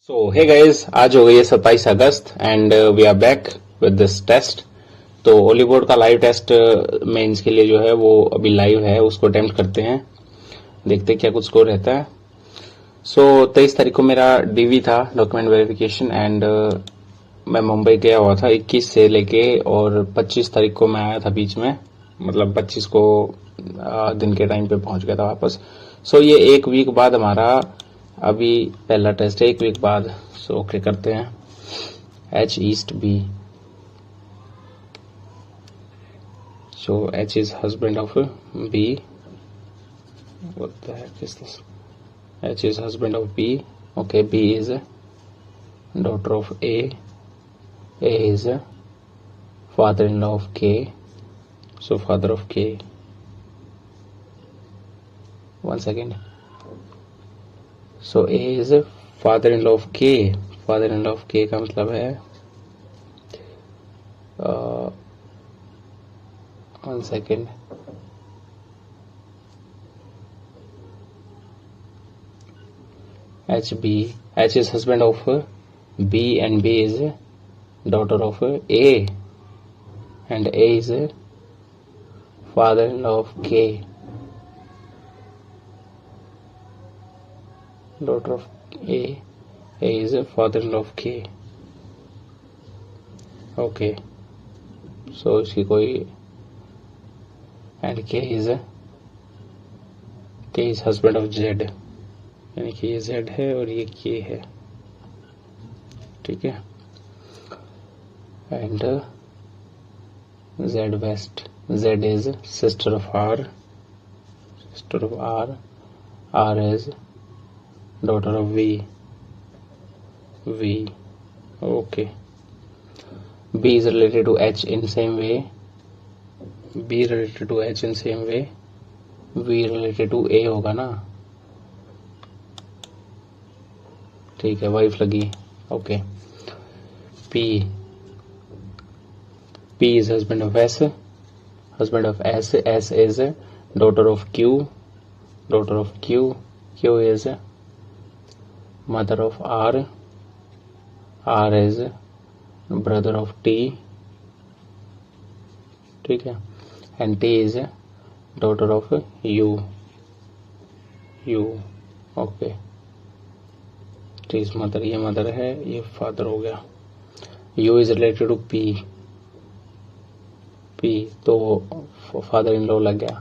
सो hey guys, आज हो गई है 27 अगस्त and we are back with this test. तो ओलीबोर्ड का लाइव टेस्ट मेंस के लिए जो है वो अभी लाइव है, उसको अटेम्प्ट करते हैं, देखते हैं क्या कुछ स्कोर रहता है। सो 23 तारीख को मेरा डीवी था, डॉक्यूमेंट वेरिफिकेशन, एंड मैं मुंबई गया हुआ था 21 से लेके, और 25 तारीख को मैं आया था बीच में, मतलब 25 को दिन के टाइम पे पहुंच गया था वापस। सो ये एक वीक बाद हमारा अभी पहला टेस्ट है, एक वीक बाद। सो ओके करते हैं। H east B, so H is husband of B. What the heck is this? H is husband of B. Okay, B is daughter of A. A is father-in-law of K. So father of K. One second. So A is father-in-law of K. Father-in-law of K का मतलब है one second. HB, H is husband of B and B is daughter of A, and A is father-in-law of K, daughter of A, A is father-in-law of K. Okay, so इसकी कोई, and K is husband of Z, यानी कि ये Z है और ये K है, ठीक है। And Z west, Z is sister of R, R is daughter of V, okay. B is related to H in same way, B related to H in same way, V related to A होगा ना, ठीक है, wife लगी, okay. P is husband of S, S is daughter of Q, Q is mother of R is brother of T, ठीक है, and T is daughter of U, okay. T is mother, ये mother है, ये father हो गया। U is related to P, तो father in law लग गया,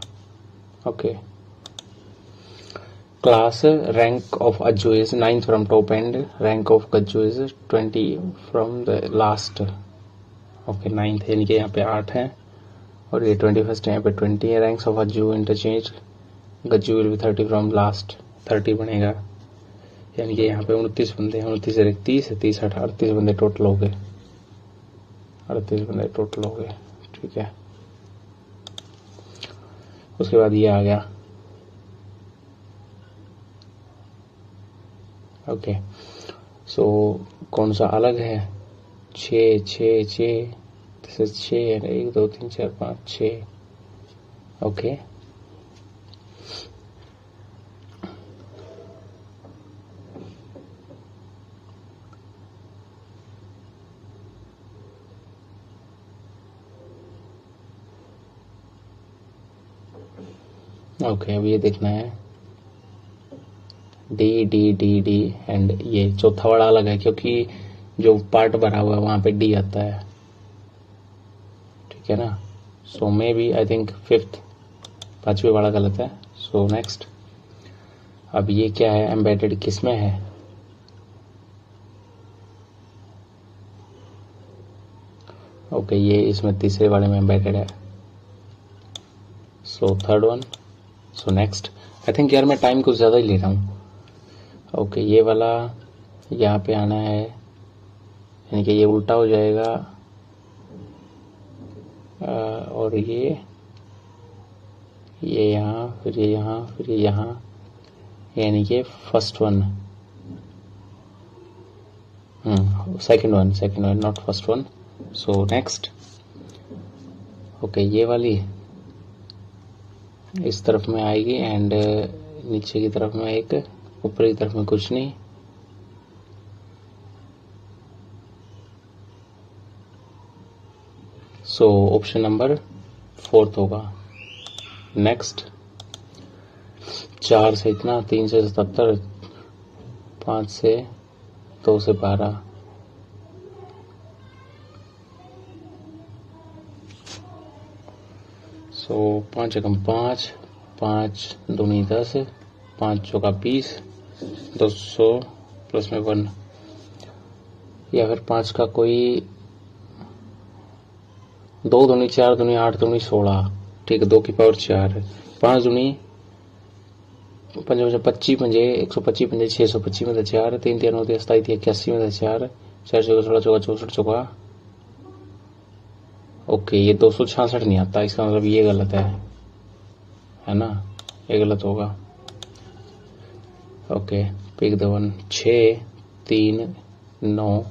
okay. Class, rank of Ajju is 9th from top and, rank of Gajju is 20 from the last, okay. 9th यानी कि यहाँ पे 8 है, और ये 21st यहाँ पे 20 है। Ranks of Ajju interchange, Gajju will be 30 from last, 30 बनेगा, यानी कि यहाँ पे 29 बंदे हैं, 29 से 30 है, 30 38 बंदे टोटल हो गए, 38 बंदे टोटल हो गए, ठीक है। उसके बाद ये आ गया, ओके। सो कौन सा अलग है, 6 6 6, दिस इज 6, 1 2 3 4 5 6, ओके। ओके, अब ये देखना है D D D D, and ये चौथा वाला अलग है, क्योंकि जो पार्ट भरा हुआ है वहां पे डी आता है, ठीक है ना। सो may B I think 5th, 5वीं वाला गलत है। सो नेक्स्ट, अब ये क्या है, एम्बेडेड किस में है, ओके, ये इसमें तीसरे वाले में एम्बेडेड है। सो 3rd one. So next, I think यार मैं टाइम कुछ ज़्यादा ही ले रहा हूँ, ओके। ये वाला यहाँ पे आना है, यानी कि ये उल्टा हो जाएगा, और ये यहाँ, फिर ये यहाँ, फिर ये यहाँ, यानी कि first one, second one, not first one. So next, okay, ये वाली इस तरफ में आएगी, एंड नीचे की तरफ में एक, ऊपर की तरफ में कुछ नहीं, सो ऑप्शन नंबर 4 होगा। नेक्स्ट, 4 से इतना, 3 से 77, 5 से 2 से 12, सो 5 एकम 5, 5 दूनी 10, 5 चौका 20, 200 प्लस में 1, या फिर 5 का कोई 2 दूनी 4 दूनी 8 दूनी 16, ठीक है, 2 की पावर 4 है। 5 दूनी 5 25 पंजे 125 पंजे 625 में 4, 3 3 9 27 81 में 4, 4 चौका 16 चौका 64 चौका। ओके, ये 266 नहीं आता, इसका मतलब ये गलत है ना, ये गलत होगा। Okay, pick the one. 6 3 9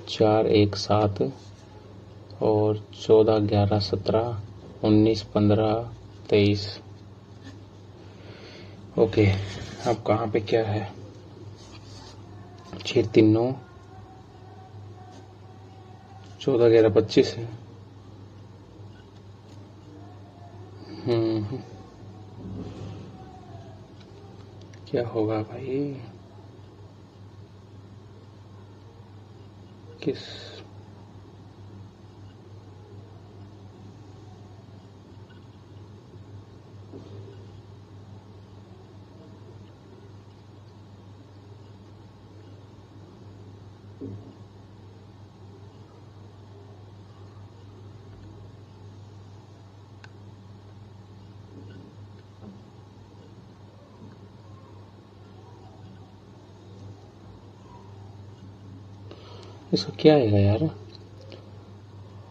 4 1 7 और 14 11 17 19 15 23। ओके, अब कहाँ पे क्या है? 6 3 9 14 11 25 है। क्या होगा भाई? किस इसका क्या आएगा यार?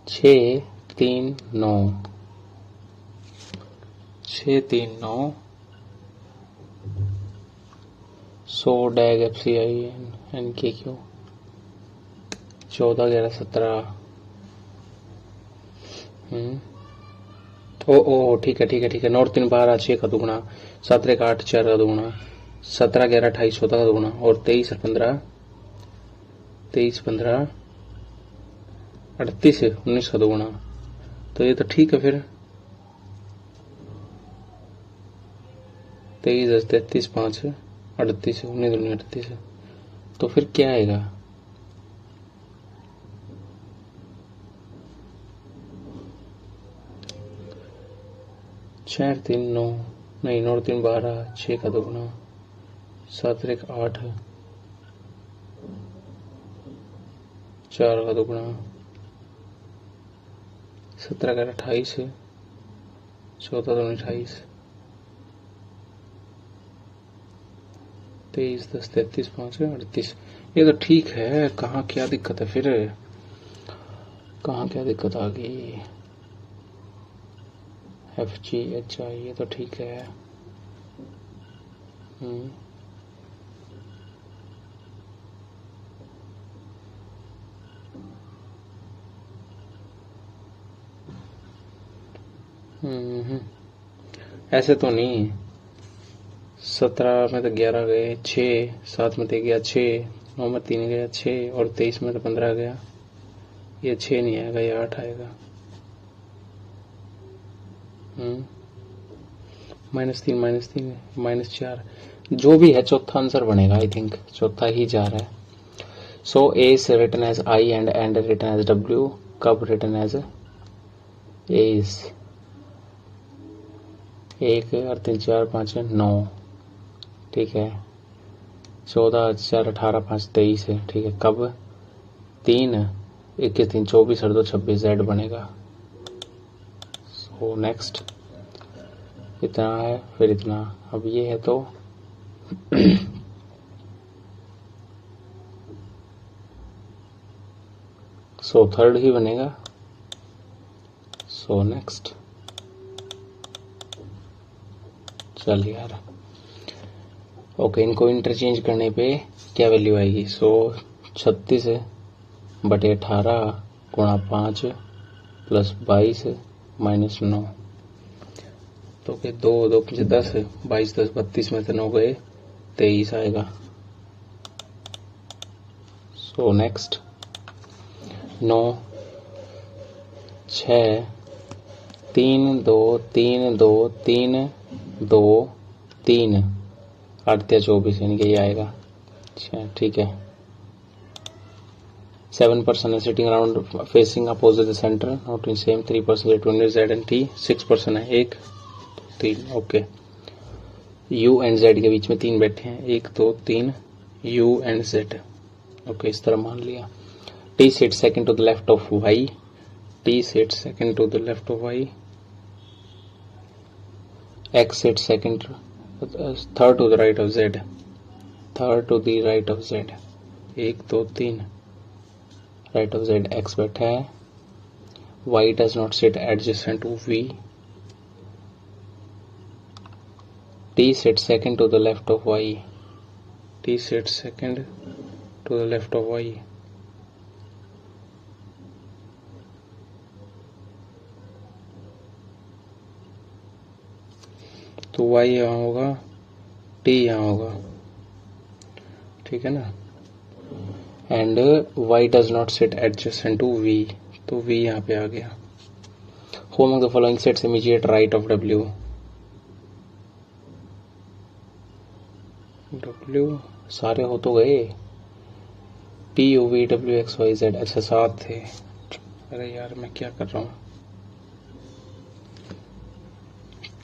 6 3 9 6 3 9 100 डैग FCI NKQ 14 11 17। ओ ठीक है। 9 3 12 6 का दुगुना, 7 1 8 4 का दुगुना, 17 11 28 14 का दुगुना और 23 15 38 19 का दुगुना। तो ये तो ठीक है फिर। 23 10 33 5 38 19 38। तो फिर क्या आएगा? चार 3 9 नहीं, 9 3 12 6 का दुगुना, 7 1 8 4 का दुगुना, 17 11 28 14 2 28, 23 10 33 5 38। ये तो ठीक है। कहाँ क्या दिक्कत है फिर? कहाँ क्या दिक्कत आ गई? FGHI ये तो ठीक है। ऐसे तो नहीं। 17 में तो 11 गए, 6 7 में तो गया 6, 9 में 3 गया 6 और 23 में तो 15 गया। ये 6 नहीं आएगा, ये 8 आएगा। -3 -4 जो भी है, चौथा आंसर बनेगा। आई थिंक चौथा ही जा रहा है। So A is written as I and written as W। कब रिटन एज ए इज 1 और 3 4 5 9, ठीक है। 14 4 18 5 23 है, ठीक है। कब? 3 21 3 24 और 2 26 Z बनेगा। सो नेक्स्ट, इतना है फिर इतना। अब ये है तो सो थर्ड ही बनेगा। सो नेक्स्ट, चल यार। ओके, इनको इंटरचेंज करने पे क्या वैल्यू आएगी? सो 36 बटे 18 गुणा 5 प्लस 22 माइनस 9। तो के 2 2 5 10 22 10 32 में से 9 गए 23 आएगा। सो नेक्स्ट, 9 6 3 2 3 2 3 2 3 8 या 24 यानी कि ये आएगा। अच्छा ठीक है। 7 person है sitting around facing opposite the centre not in same. 3 person between Z and T। 6 person है 1 2 3 ओके। U एंड Z के बीच में 3 बैठे हैं 1 2 3 U एंड Z ओके इस तरह मान लिया। T sits second to the left of Y। T sits second to the left of Y। X sits second third to the right of Z। Third to the right of Z 1 2 3 right of Z X बैठा है। Y does not sit adjacent to V। T sits second to the left of Y। T sits second to the left of Y। तो Y यहाँ होगा T यहाँ होगा ठीक है ना। And Y does not sit adjacent to V तो V यहाँ पे आ गया। Who among the following sets immediate right of W। W सारे हो तो गए। P U V W X Y Z अच्छा 7 थे। अरे यार मैं क्या कर रहा हूँ।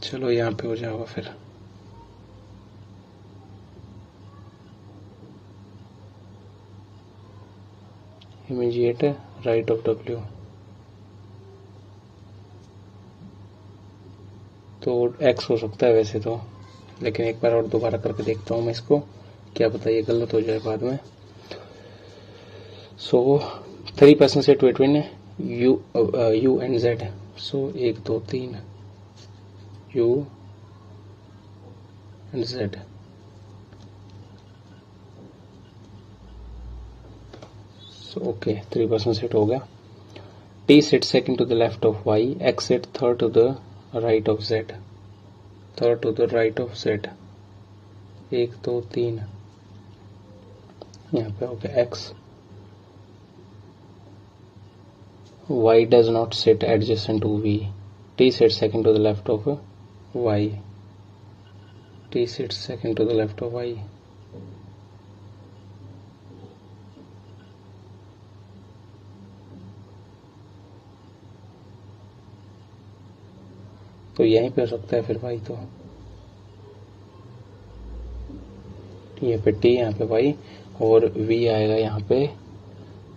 चलो यहाँ पे हो जाएगा फिर। इमीडिएट राइट ऑफ W तो X हो सकता है वैसे तो, लेकिन एक बार और दोबारा करके देखता हूँ मैं इसको, क्या पता ये गलत हो जाए बाद में। सो 3 person sit between U and Z। So 1 2 3 U and Z। So okay 3 person sit हो गया। T sits second to the left of Y। X sits third to the right of Z। third to the right of Z 1 2 3 यहाँ पे हो गया X। Y does not sit adjacent to V। T sits second to the left of Y। T sits second to the left of Y। तो यहीं पे हो सकता है फिर Y तो यहाँ पे T यहाँ पे Y और V आएगा यहाँ पे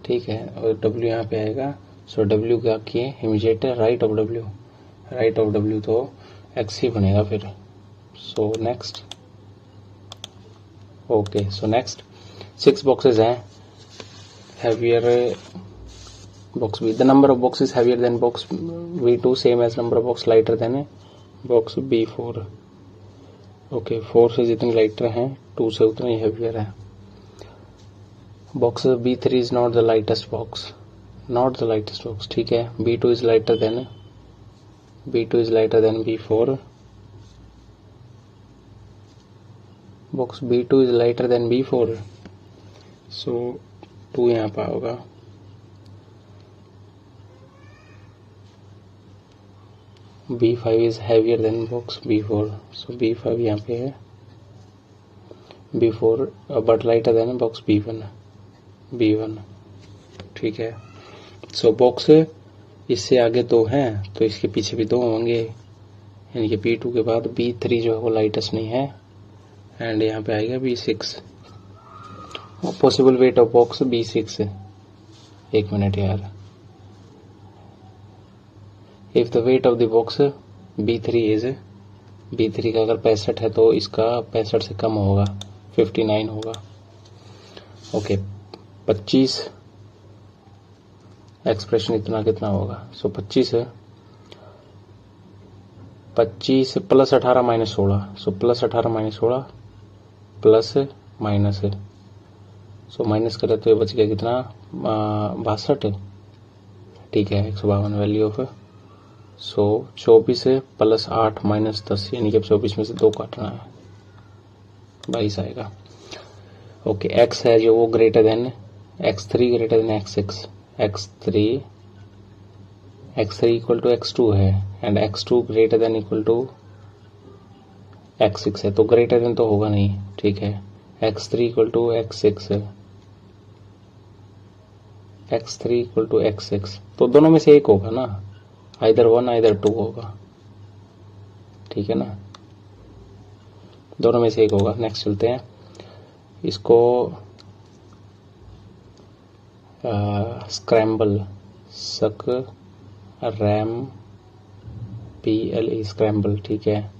ठीक है और W यहाँ पे आएगा। सो W क्या किए immediate right of W। Right of W तो X ही बनेगा फिर। So next okay so next 6 boxes हैं heavier box B। The number of boxes heavier than box B2 same as number of box lighter than box B4। Okay 4 से जितनी lighter हैं 2 से उतना ही heavier है। Box B3 is not the lightest box. Not the lightest box ठीक है। B2 is lighter than B4। Box B2 is lighter than B4 सो 2 यहाँ पर होगा। B5 is heavier than box B4 so B5 यहाँ पे है। B4 but lighter than box B1 ठीक है। सो बॉक्स इससे आगे 2 हैं तो इसके पीछे भी 2 होंगे यानी कि B2 के बाद B3 जो है वो लाइटेस्ट नहीं है एंड यहाँ पे आएगा B6। Possible weight of box B6 1 minute यार। If the weight of the box B3 is B3 का अगर 65 है तो इसका 65 से कम होगा 59 होगा। ओके 25 एक्सप्रेशन इतना कितना होगा। सो 25 plus 18 minus 16 so plus 18 minus 16 plus minus so minus करें तो ये बच गया कितना 62 ठीक है 152 value of. So 24 plus 8 minus 10 यानी कि 24 में से 2 काटना है 22 आएगा। ओके एक्स है जो वो greater than x3 greater than x6 x3 x3 equal to x2 है and x2 greater than equal to x6 है, तो ग्रेटर देन तो होगा नहीं, ठीक है। x3 इक्वल टू x6 है, x3 इक्वल टू x6, तो दोनों में से एक होगा ना, आइदर 1 आइदर 2 होगा, ठीक है ना, दोनों में से एक होगा। नेक्स्ट चलते हैं, इसको स्क्रैम्बल, सक रैम PLE स्क्रैम्बल, ठीक है,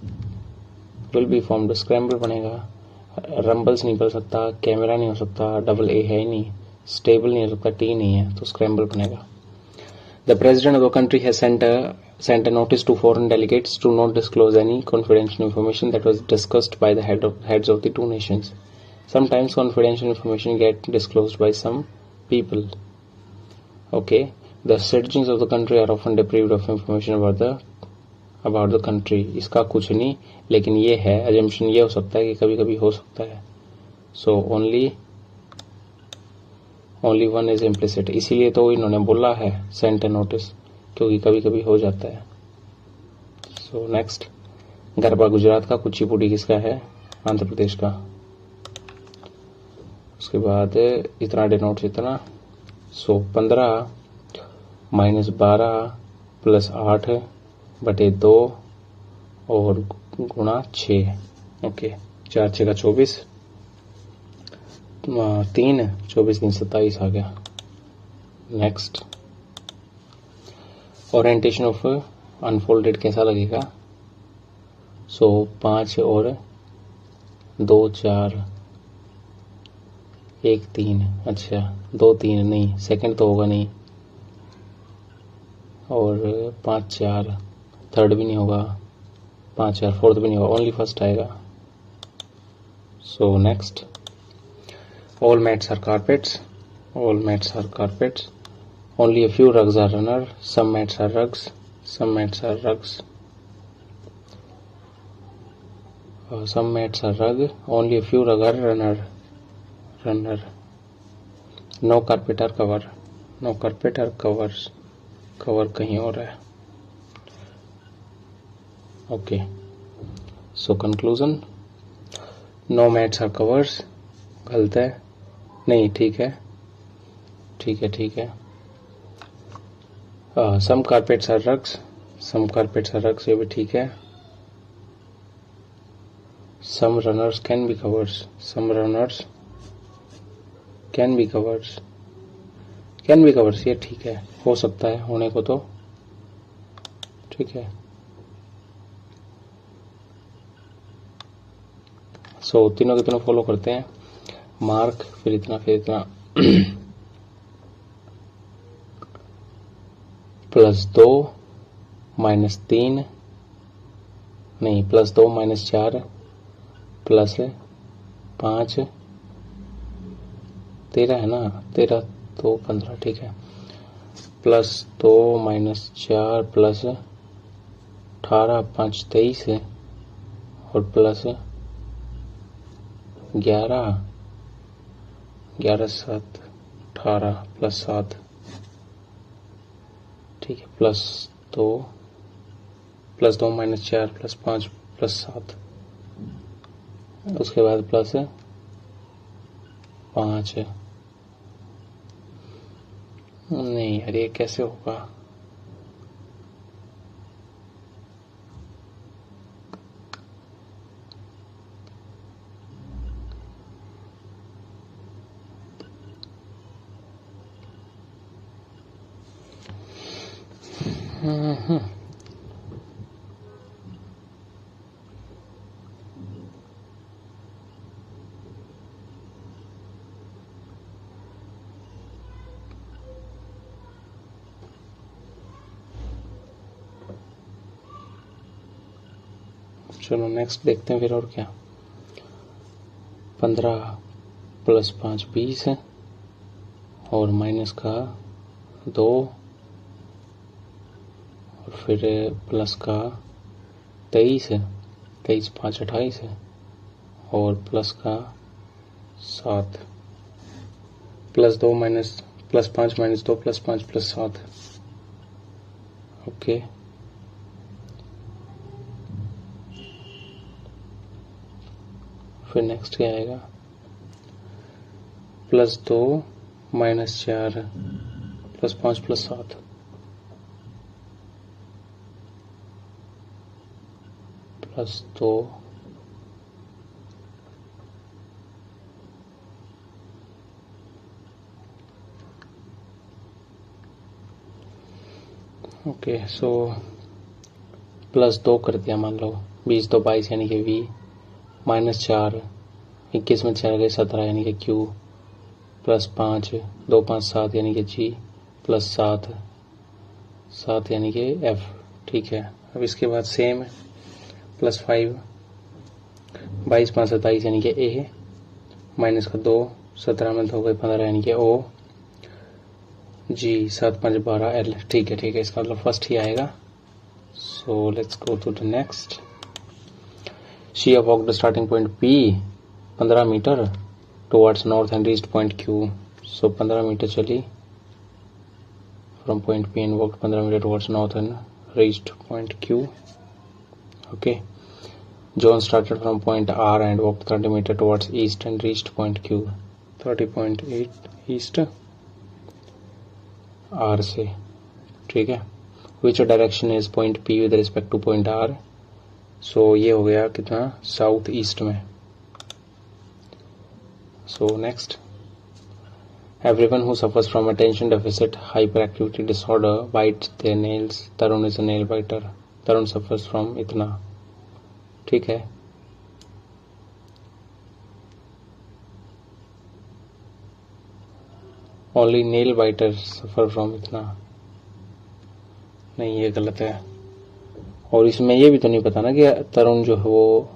विल बी फॉर्म्ड, स्क्रैम्बल बनेगा। रंबल्स नहीं बन सकता, कैमरा नहीं हो सकता, डबल A है ही नहीं, स्टेबल नहीं हो सकता, T नहीं है, तो स्क्रैम्बल बनेगा। The president of the country has sent a notice to foreign delegates to not disclose any confidential information that was discussed by the heads of the two nations. Sometimes confidential information get disclosed by some people. Okay, the citizens of the country are often deprived of information about the country. इसका कुछ नहीं, लेकिन ये है assumption, ये हो सकता है कि कभी कभी हो सकता है। So only one is implicit, इसीलिए तो इन्होंने बोला है sent a notice, क्योंकि कभी कभी हो जाता है। सो नेक्स्ट, गरबा गुजरात का, कुचिपुड़ी किसका है, आंध्र प्रदेश का। उसके बाद इतना डिनोट्स इतना, सो 15 माइनस 12 प्लस 8 बटे 2 और गुणा 6, ओके, 4 6 का 24, 3 24 3 27 आ गया। नेक्स्ट, ओरिएंटेशन ऑफ अनफोल्डेड कैसा लगेगा, सो 5 और 2 4 1 3, अच्छा 2 3 नहीं, सेकंड तो होगा नहीं, और 5 4 थर्ड भी नहीं होगा, 5 4 फोर्थ भी नहीं होगा, ओनली फर्स्ट आएगा। So next, all mats are carpets, all mats are carpets, only a few rugs are runner, some mats are rugs, some mats are rugs, some mats are rug, only a few rug are runner, no carpet are cover, no carpet are covers, cover कहीं और है। okay, so conclusion, no mats are covers, गलत है, नहीं ठीक है, ठीक है, ठीक है। Some carpets are rugs, some carpets are rugs, ये भी ठीक है। Some runners can be covers, some runners can be covers, can be covers, ये ठीक है, हो सकता है होने को, तो ठीक है। सो तीनों के तीनों फॉलो करते हैं, मार्क फिर इतना +2 -3 नहीं, +2 -4 +5 13 है ना, 13 तो 15, ठीक है, +2 -4 +18 5 23 और +11 11 7 18 +7, ठीक है, +2 -4 +5 +7, उसके बाद +5, नहीं यार ये कैसे होगा, चलो नेक्स्ट देखते हैं फिर, और क्या। 15 + 5 20 है, और माइनस का 2, और फिर प्लस का 23 है, 23 5 28 है, और प्लस का 7, +2 +5 -2 +5 +7, ओके, फिर नेक्स्ट क्या आएगा, +2 -4 +5 +7 +2 ओके। सो +2 कर दिया मान लो, 20 तो 22 यानी कि V, -4 21 में 4 गए 17 यानी कि Q, +5 2 5 7 यानी कि G, +7 7 यानी कि F। ठीक है, अब इसके बाद सेम +5 22 5 27 यानी कि A, -2 17 में 2 गए 15 यानी कि O, G 7 5 12 L। ठीक है, इसका मतलब फर्स्ट ही आएगा। So let's go to the next. She walked starting point P 15 metre towards north and reached point Q। So 15 metre चली from point P and walked 15 metre towards north and reached point Q। Okay, John started from point R and walked 30 metre towards east and reached point Q। 30.8 east R से। ठीक है, which direction is point P with respect to point R। सो ये हो गया कितना, south east में। So next, everyone who suffers from attention deficit hyper activity disorder bites their nails. Tarun is a nail biter. Tarun suffers from इतना। ठीक है, only nail biter suffer from इतना। नहीं, ये गलत है। और इसमें ये भी तो नहीं पता ना कि तरुण जो है वो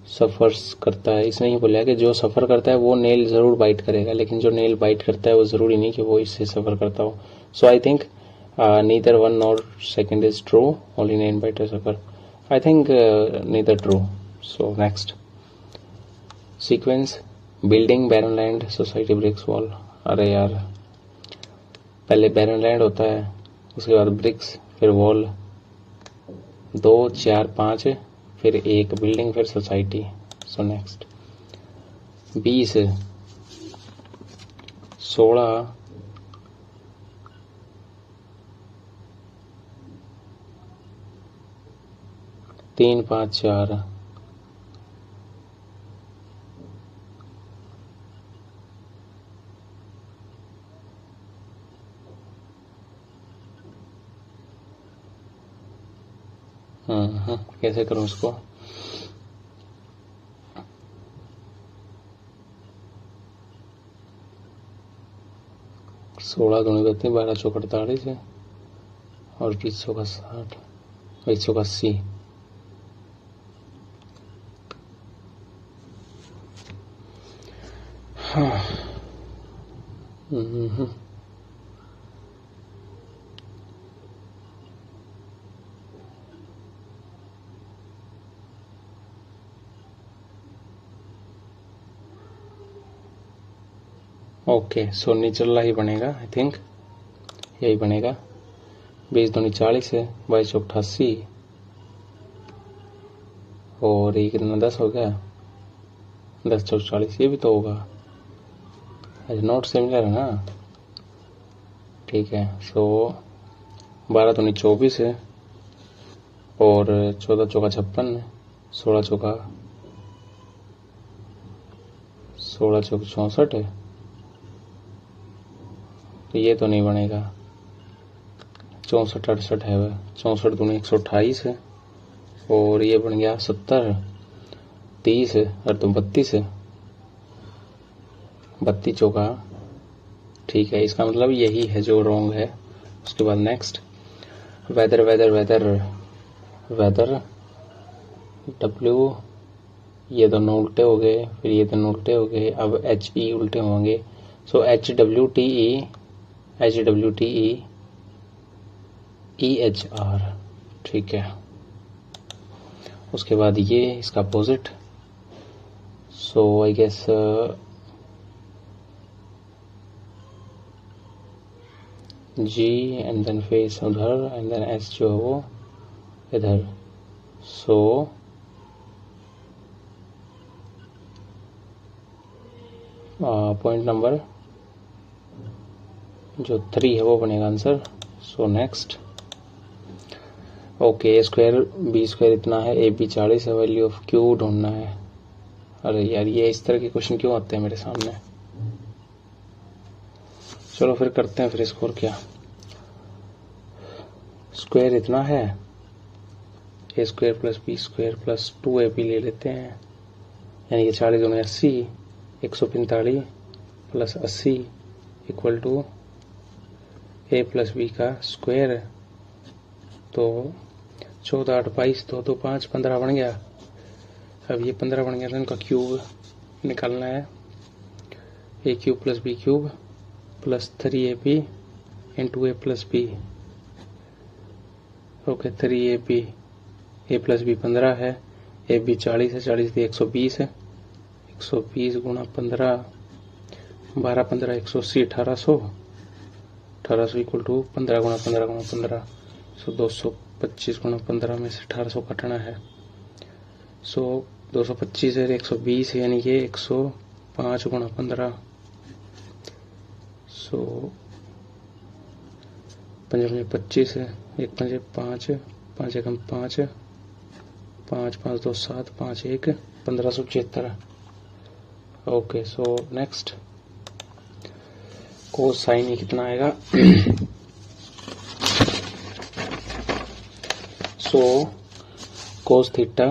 सफर्स करता है। इसने ही बोला कि जो सफर करता है वो नेल जरूर बाइट करेगा, लेकिन जो नेल बाइट करता है वो जरूरी नहीं कि वो इससे सफर करता हो। So I think neither one nor second is true, only nail biter suffer. I think neither true. So next sequence, building barren land society bricks wall. अरे यार, पहले बैरन लैंड होता है, उसके बाद ब्रिक्स, फिर वॉल, 2 4 5 फिर एक बिल्डिंग, फिर सोसाइटी। सो नेक्स्ट 20 16 3 5 4 कैसे करूं इसको, सोलह दूनी बत्तीस 12 चौक 48 है और 20 चौका 60 20 चौका 80। हाँ, ओके। सो निचला ही बनेगा, आई थिंक यही बनेगा। 20 दूनी 40 है, 22 चौक 88 और ये कितना 10 हो गया, 10 चौक 40, ये भी तो होगा। नोट सिमिलर है ना। ठीक है, सो 12 दूनी 24 है और 14 चौका 56 है, 16 चौका 64 है। तो ये तो नहीं बनेगा, 64 68 है वह, 64 दूनी 128 है और ये बन गया 70 30 है और तुम 32 है, 32 चौका। ठीक है, इसका मतलब यही है जो रॉन्ग है। उसके बाद next, whether whether whether whether W, ये दोनों उल्टे हो गए, फिर ये दोनों उल्टे हो गए, अब HE उल्टे होंगे। सो HWTE EHR। ठीक है, उसके बाद ये इसका opposite. So I guess G and then face उधर एंड देन S जो है वो इधर। सो पॉइंट नंबर जो 3 है वो बनेगा answer. So next. Okay, A² B² इतना है, AB 40 है, वैल्यू ऑफ Q ढूंढना है। अरे यार ये इस तरह के क्वेश्चन क्यों आते हैं मेरे सामने। चलो फिर करते हैं फिर स्कोर क्या। स्क्वायर इतना है, A² + B² + 2AB ले लेते हैं, यानी कि 40 दूनी 80, 145 + 80 इक्वल टू A + B का स्क्वायर। तो 14 8 22 2 2 5 15 बन गया। अब ये 15 बन गया तो इनका क्यूब निकालना है। A³ + B³ + 3AB × A + B। Okay, 3AB, A + B 15 है, AB 40 है, 40 × 120 है, 120 × 15, 12 15 180, 1800, 1800 इक्वल टू 15 × 15 × 15, सो 225 × 15 में से 1800 कटना है। सो 225 है, 120 है, यानी कि 105 × 15, सो 5 5 25 है, 1 5 5, 5 1 5, 5 5 2 7, 5 1 1576। Okay, so next. कोसाइन ये कितना आएगा। सो कोस थीटा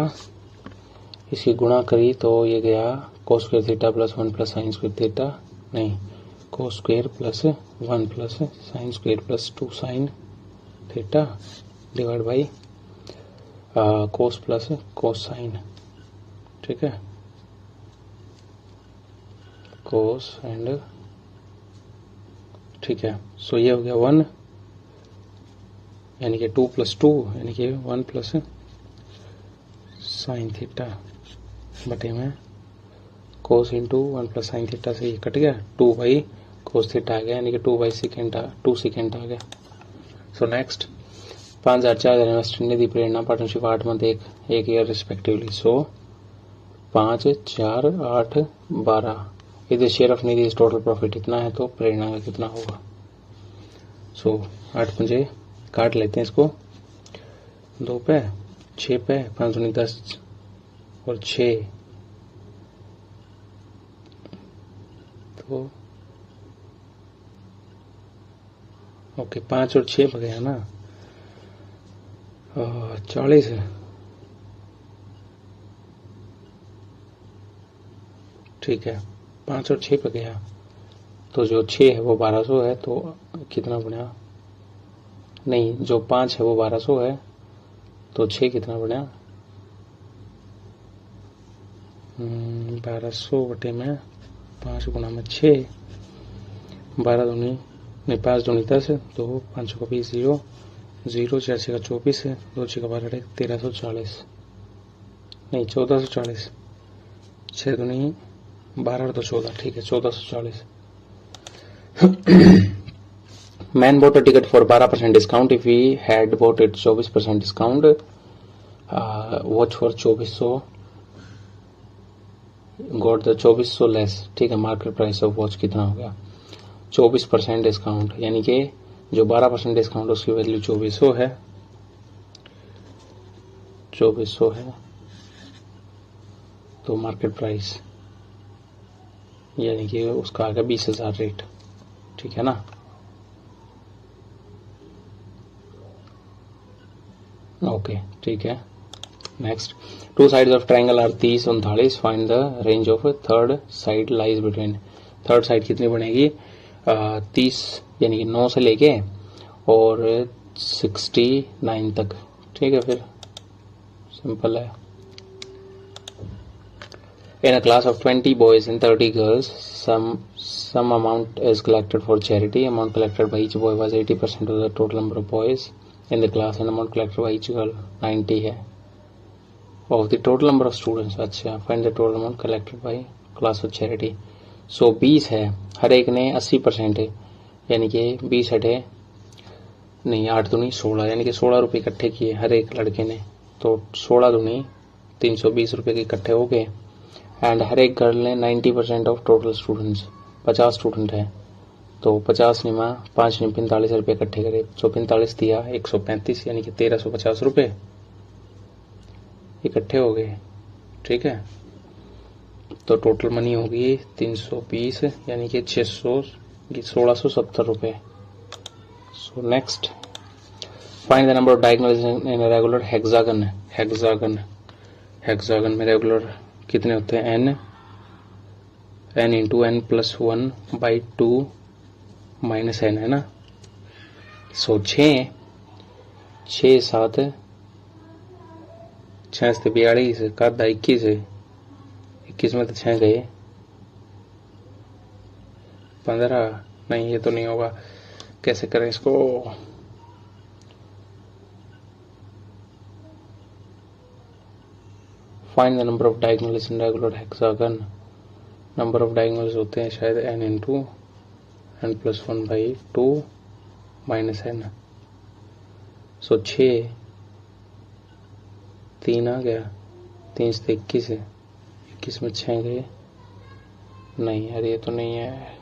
इसकी गुणा करी तो ये गया cos square theta + 1 + sine square theta, नहीं, cos square + 1 + sine square + 2 sine theta divide by cos plus cosine. ठीक है, कोस एंड, ठीक है। सो ये हो गया 1, यानी कि 2 + 2 यानी कि 1 + साइन थीटा बटे में कोस इंटू 1 + साइन थीटा से ये कट गया, 2 कोस थीटा आ गया, यानी कि 2 सेकेंड आ गया। So next. 5000 4000 इन्वेस्ट निधि प्रेरणा पार्टनरशिप 8 मंथ 1 ईयर रिस्पेक्टिवली। सो 5 4 8 12 इधर share of Nidhi total profit इतना है, तो प्रेरणा का कितना होगा। सो 8 5 काट लेते हैं इसको, 2 पे 6 पे, 5 दूनी 10 और 6, तो ओके 5 और 6 गया ना, 40 है। ठीक है, 5 और 6 पे गया, तो जो 6 है वो 1200 है, तो कितना बना, नहीं, जो 5 है वो 1200 है, तो 6 कितना बना, 1200 बटे में 5 गुणा में 6, 12 दूनी नहीं 5 दूनी 10, तो 5 का 20 0 0, 4 6 का 24 है, 2 6 का 12 1340, नहीं 1440, 6 दूनी 12 तो 14, ठीक है 1440। Man bought a ticket for 12% discount. If he had bought it 24% discount, watch for 2400 got the 2400 less। ठीक है, मार्केट प्राइस ऑफ वॉच कितना हो गया, 24% डिस्काउंट, यानी कि जो 12% डिस्काउंट उसकी वैल्यू 2400 है, 2400 है, तो मार्केट प्राइस यानी कि उसका आ गया 20,000 रेट। ठीक है ना। ओके, ठीक है। Next, 2 sides of triangle are 30 39, find the range of third side lies between. Third side कितनी बनेगी, 30 यानी कि 9 से लेके और 69 तक। ठीक है, फिर सिंपल है। In a class of 20 boys and 30 girls, some amount is collected for charity. Amount collected by each boy was 80% of the total number of boys in the class, and amount collected by each girl 90 है of the total number of students। अच्छा, find the total amount collected by class of charity। So 20 है, हर एक ने 80% है, यानी कि 20 हटे नहीं 8 दूनी 16, यानी कि 16 रुपये इकट्ठे किए हर एक लड़के ने, तो 16 दूनी 320 रुपये के इकट्ठे हो गए। एंड हर एक गर्ल ने 90% ऑफ टोटल स्टूडेंट्स, 50 स्टूडेंट है, तो 50 निमा 5 ने 45 रुपये इकट्ठे करे, 145 दिया 135, यानी कि 1350 रुपये इकट्ठे हो गए। ठीक है, तो टोटल मनी होगी 320, यानी कि 1670 रुपये। So next, find the number of diagonals in a regular hexagon. Hexagon में रेगुलर कितने होते हैं? n into n plus 1/2 minus n, है ना। सो 6 7 6 से 42 का 21 में तो 6 गए, 15, नहीं ये तो नहीं होगा, कैसे करें इसको? Find the number of diagonals in regular hexagon. Number of diagonals होते हैं शायद n into n plus 1/2 minus n। सो 6 3 आ गया, 3 से 21 है, 21 में 6 गए, नहीं यार ये तो नहीं है।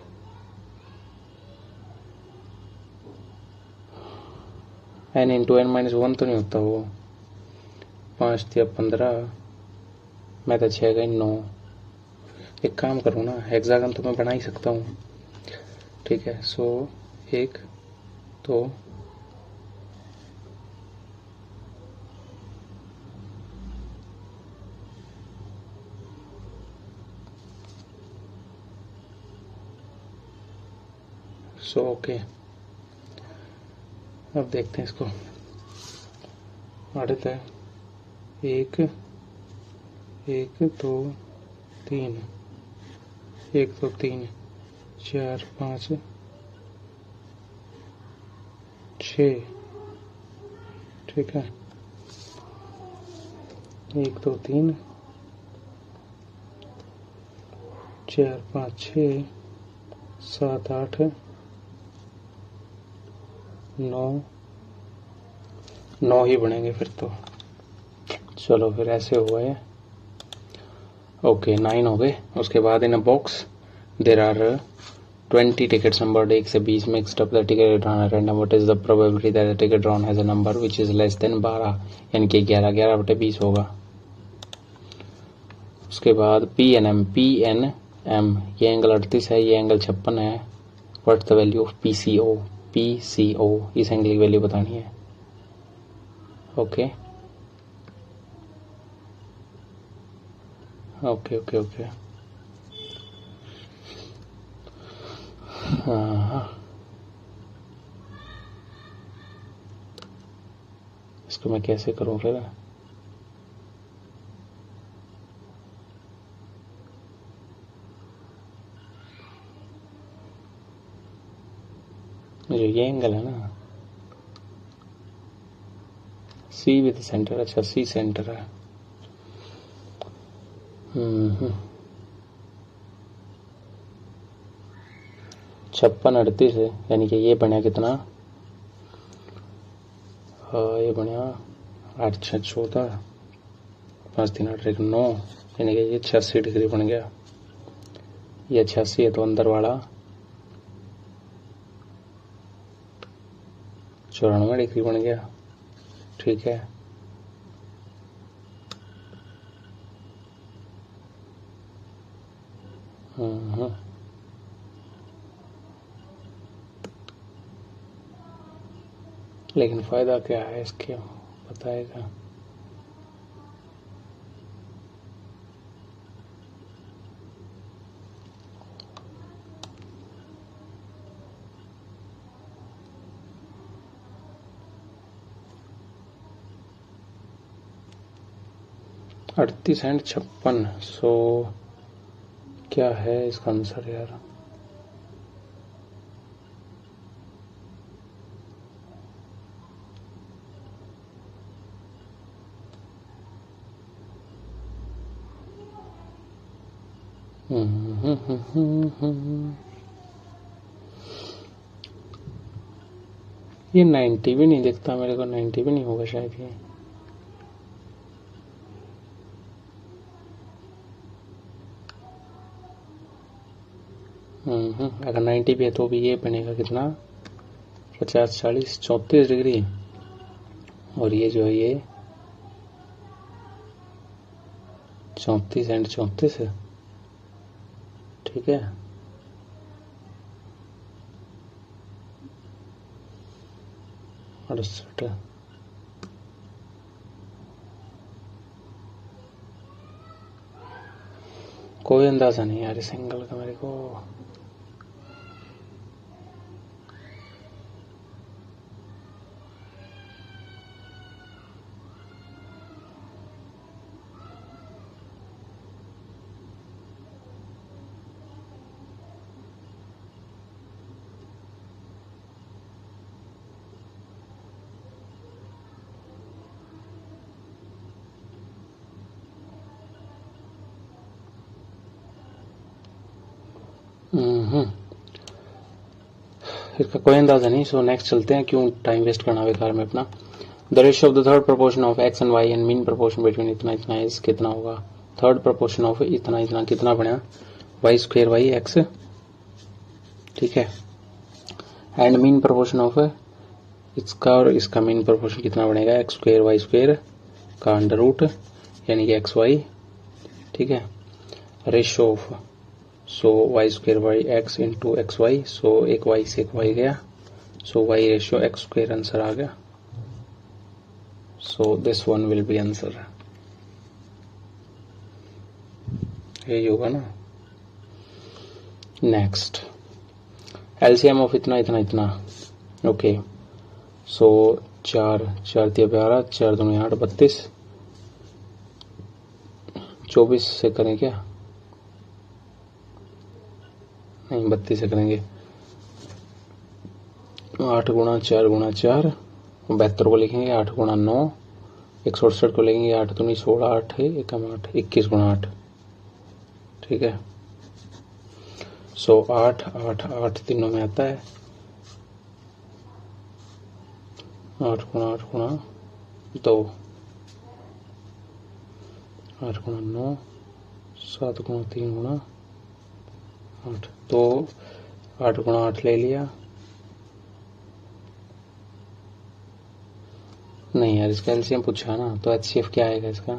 n इंटू n माइनस 1 तो नहीं होता वो, 5 दिया 15, मैं तो 6 गई 9। एक काम करूँ ना, हेक्सागन तो मैं बना ही सकता हूँ। ठीक है, सो 1 2 सो ओके, अब देखते हैं इसको। आड़त है 1 1 2 3, 1 2 3 4 5 6। ठीक है, 1 2 3 4 5 6 7 8 9 ही बनेंगे फिर तो। चलो फिर ऐसे हुआ है, ओके 9 हो गए। उसके बाद in a box there are 20 tickets numbered 1 से 20 mixed up the ticket drawn at random. What is the probability that the ticket drawn has a number which is less than 12, यानी कि 11/20 होगा। उसके बाद PNM ये एंगल 38 है, ये angle 56 है। What's the value of PCO? इस एंगल की वैल्यू बतानी है। ओके ओके ओके ओके, हाँ इसको मैं कैसे करूँ फिर? जो ये एंगल है ना, C विद सेंटर, अच्छा C सेंटर है। छप्पन 38 है, यानी कि ये बना कितना? ये बना 8 6 14, 5 3 8 1 9, यानी कि ये 86 डिग्री बन गया। ये 86 है तो अंदर वाला 94 डिग्री बन गया। ठीक है, लेकिन फायदा क्या है इसके, बताएगा? अड़तीस एंड 56, सो क्या है इसका आंसर यार? ये 90 भी नहीं दिखता मेरे को, 90 भी नहीं होगा शायद ये। अगर 90 भी है तो भी ये बनेगा कितना, 50 40 34 डिग्री, और ये जो है ये 34 एंड 34 है। ठीक है, अड़सठ, कोई अंदाजा नहीं यार इस एंगल का मेरे को। इसका कोई अंदाजा नहीं। सो नेक्स्ट चलते हैं, क्यों टाइम वेस्ट करना बेकार में अपना। The ratio of the third proportion of X and Y and mean proportion between इतना इतना इज कितना होगा। थर्ड प्रोपोर्शन ऑफ इतना इतना कितना बना, वाई स्क्वेयर वाई एक्स, ठीक है, एंड मीन प्रोपोर्शन ऑफ इसका और इसका मीन प्रोपोर्शन कितना बनेगा, एक्स स्क्वेयर वाई स्क्वेयर का अंडर रूट यानी कि एक्स वाई, ठीक है, ratio of so Y square Y X into X Y, so एक वाई से एक वाई गया, so Y ratio X square answer आ गया। So this one will be answer, यही होगा ना। नेक्स्ट एलसीएम ऑफ इतना इतना इतना, ओके, सो 4 4 3 12 4 2 8 32, 24 से करें क्या, नहीं 32 से करेंगे। 8 गुणा 4 गुणा 4, 72 को लिखेंगे 8 गुणा 9, 168 को लेंगे 8 दूनी 16 8 है 1 8 21 गुणा 8, ठीक है। सो 8 8 8 तीनों में आता है, 8 गुणा 2, 8 गुणा 9, 7 गुणा 3 गुणा 8, तो 8 गुणा 8 ले लिया, नहीं यार इसका एलसीएम पूछा ना, तो एचसीएफ क्या आएगा इसका,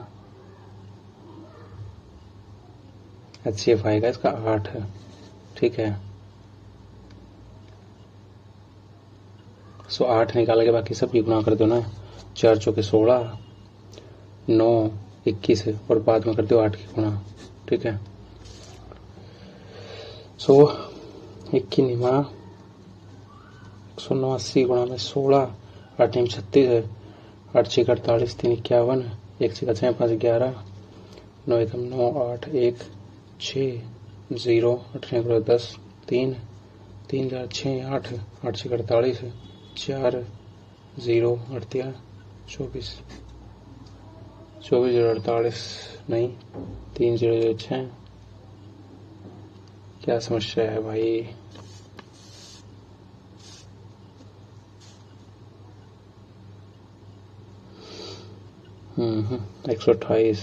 एचसीएफ आएगा इसका 8 है, ठीक है। सो 8 निकाल के बाकी सब की गुणा कर दो ना, 4 चौके 16, 9 21 है, और बाद में कर दो 8 की गुणा, ठीक है। सो 1 की निमा 189 गुणा में 16, 8 नीम 36 है, 8 6 48 3 51, 1 6 6 5 11, 9 1 9 8 1 6 0, 8 9 10 3 3 4 6 8, 8 6 48 4 0 8 24 24 48, नहीं 3 0 0 6, क्या समस्या है भाई। हम्म 128,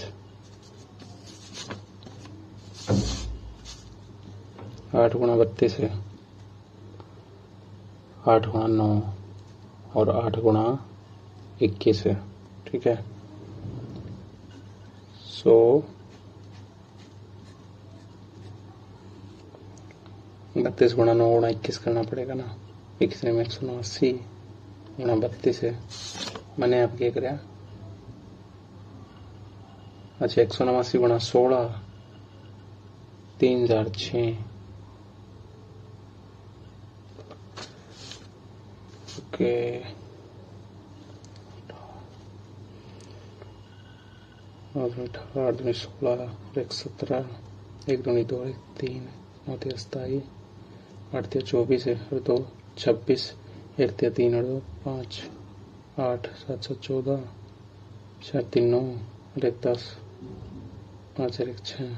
8 गुणा 32 है, 8 गुणा 9 और 8 गुणा 21 है, ठीक है। सो 32 गुणा 9 गुणा 21 करना पड़ेगा ना, 21 में 189 गुणा 32 है, मैंने आप क्या कराया, अच्छा 189 गुणा 16 3006, ओके, 8 दूनी 16, 1 17, 1 दूनी 2 1 3, 9 3 27, 8 3 24 है और 2 26, 1 3 3 और 2 5, 8 7 7 14, 4 3 9 और 1 10, 5 1 6,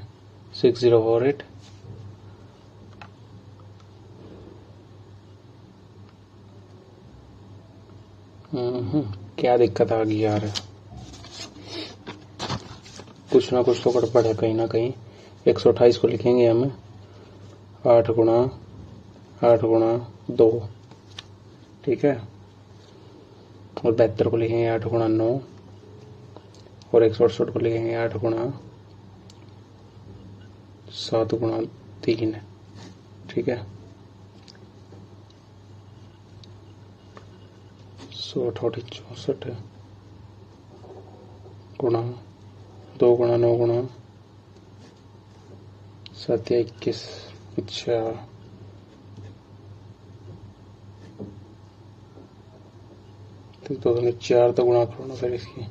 6048, क्या दिक्कत आ गई यार, कुछ ना कुछ तो गड़बड़ है कहीं ना कहीं। 128 को लिखेंगे हम 8 गुणा 2, ठीक है, और 72 को लिखेंगे 8 गुणा 9, और 168 को लिखेंगे 8 गुणा 7 गुणा 3, ठीक है। 168 64 गुणा 2 गुणा 9 गुणा 7 या 21, अच्छा तो 4 तो गुणा करो ना फिर इसकी,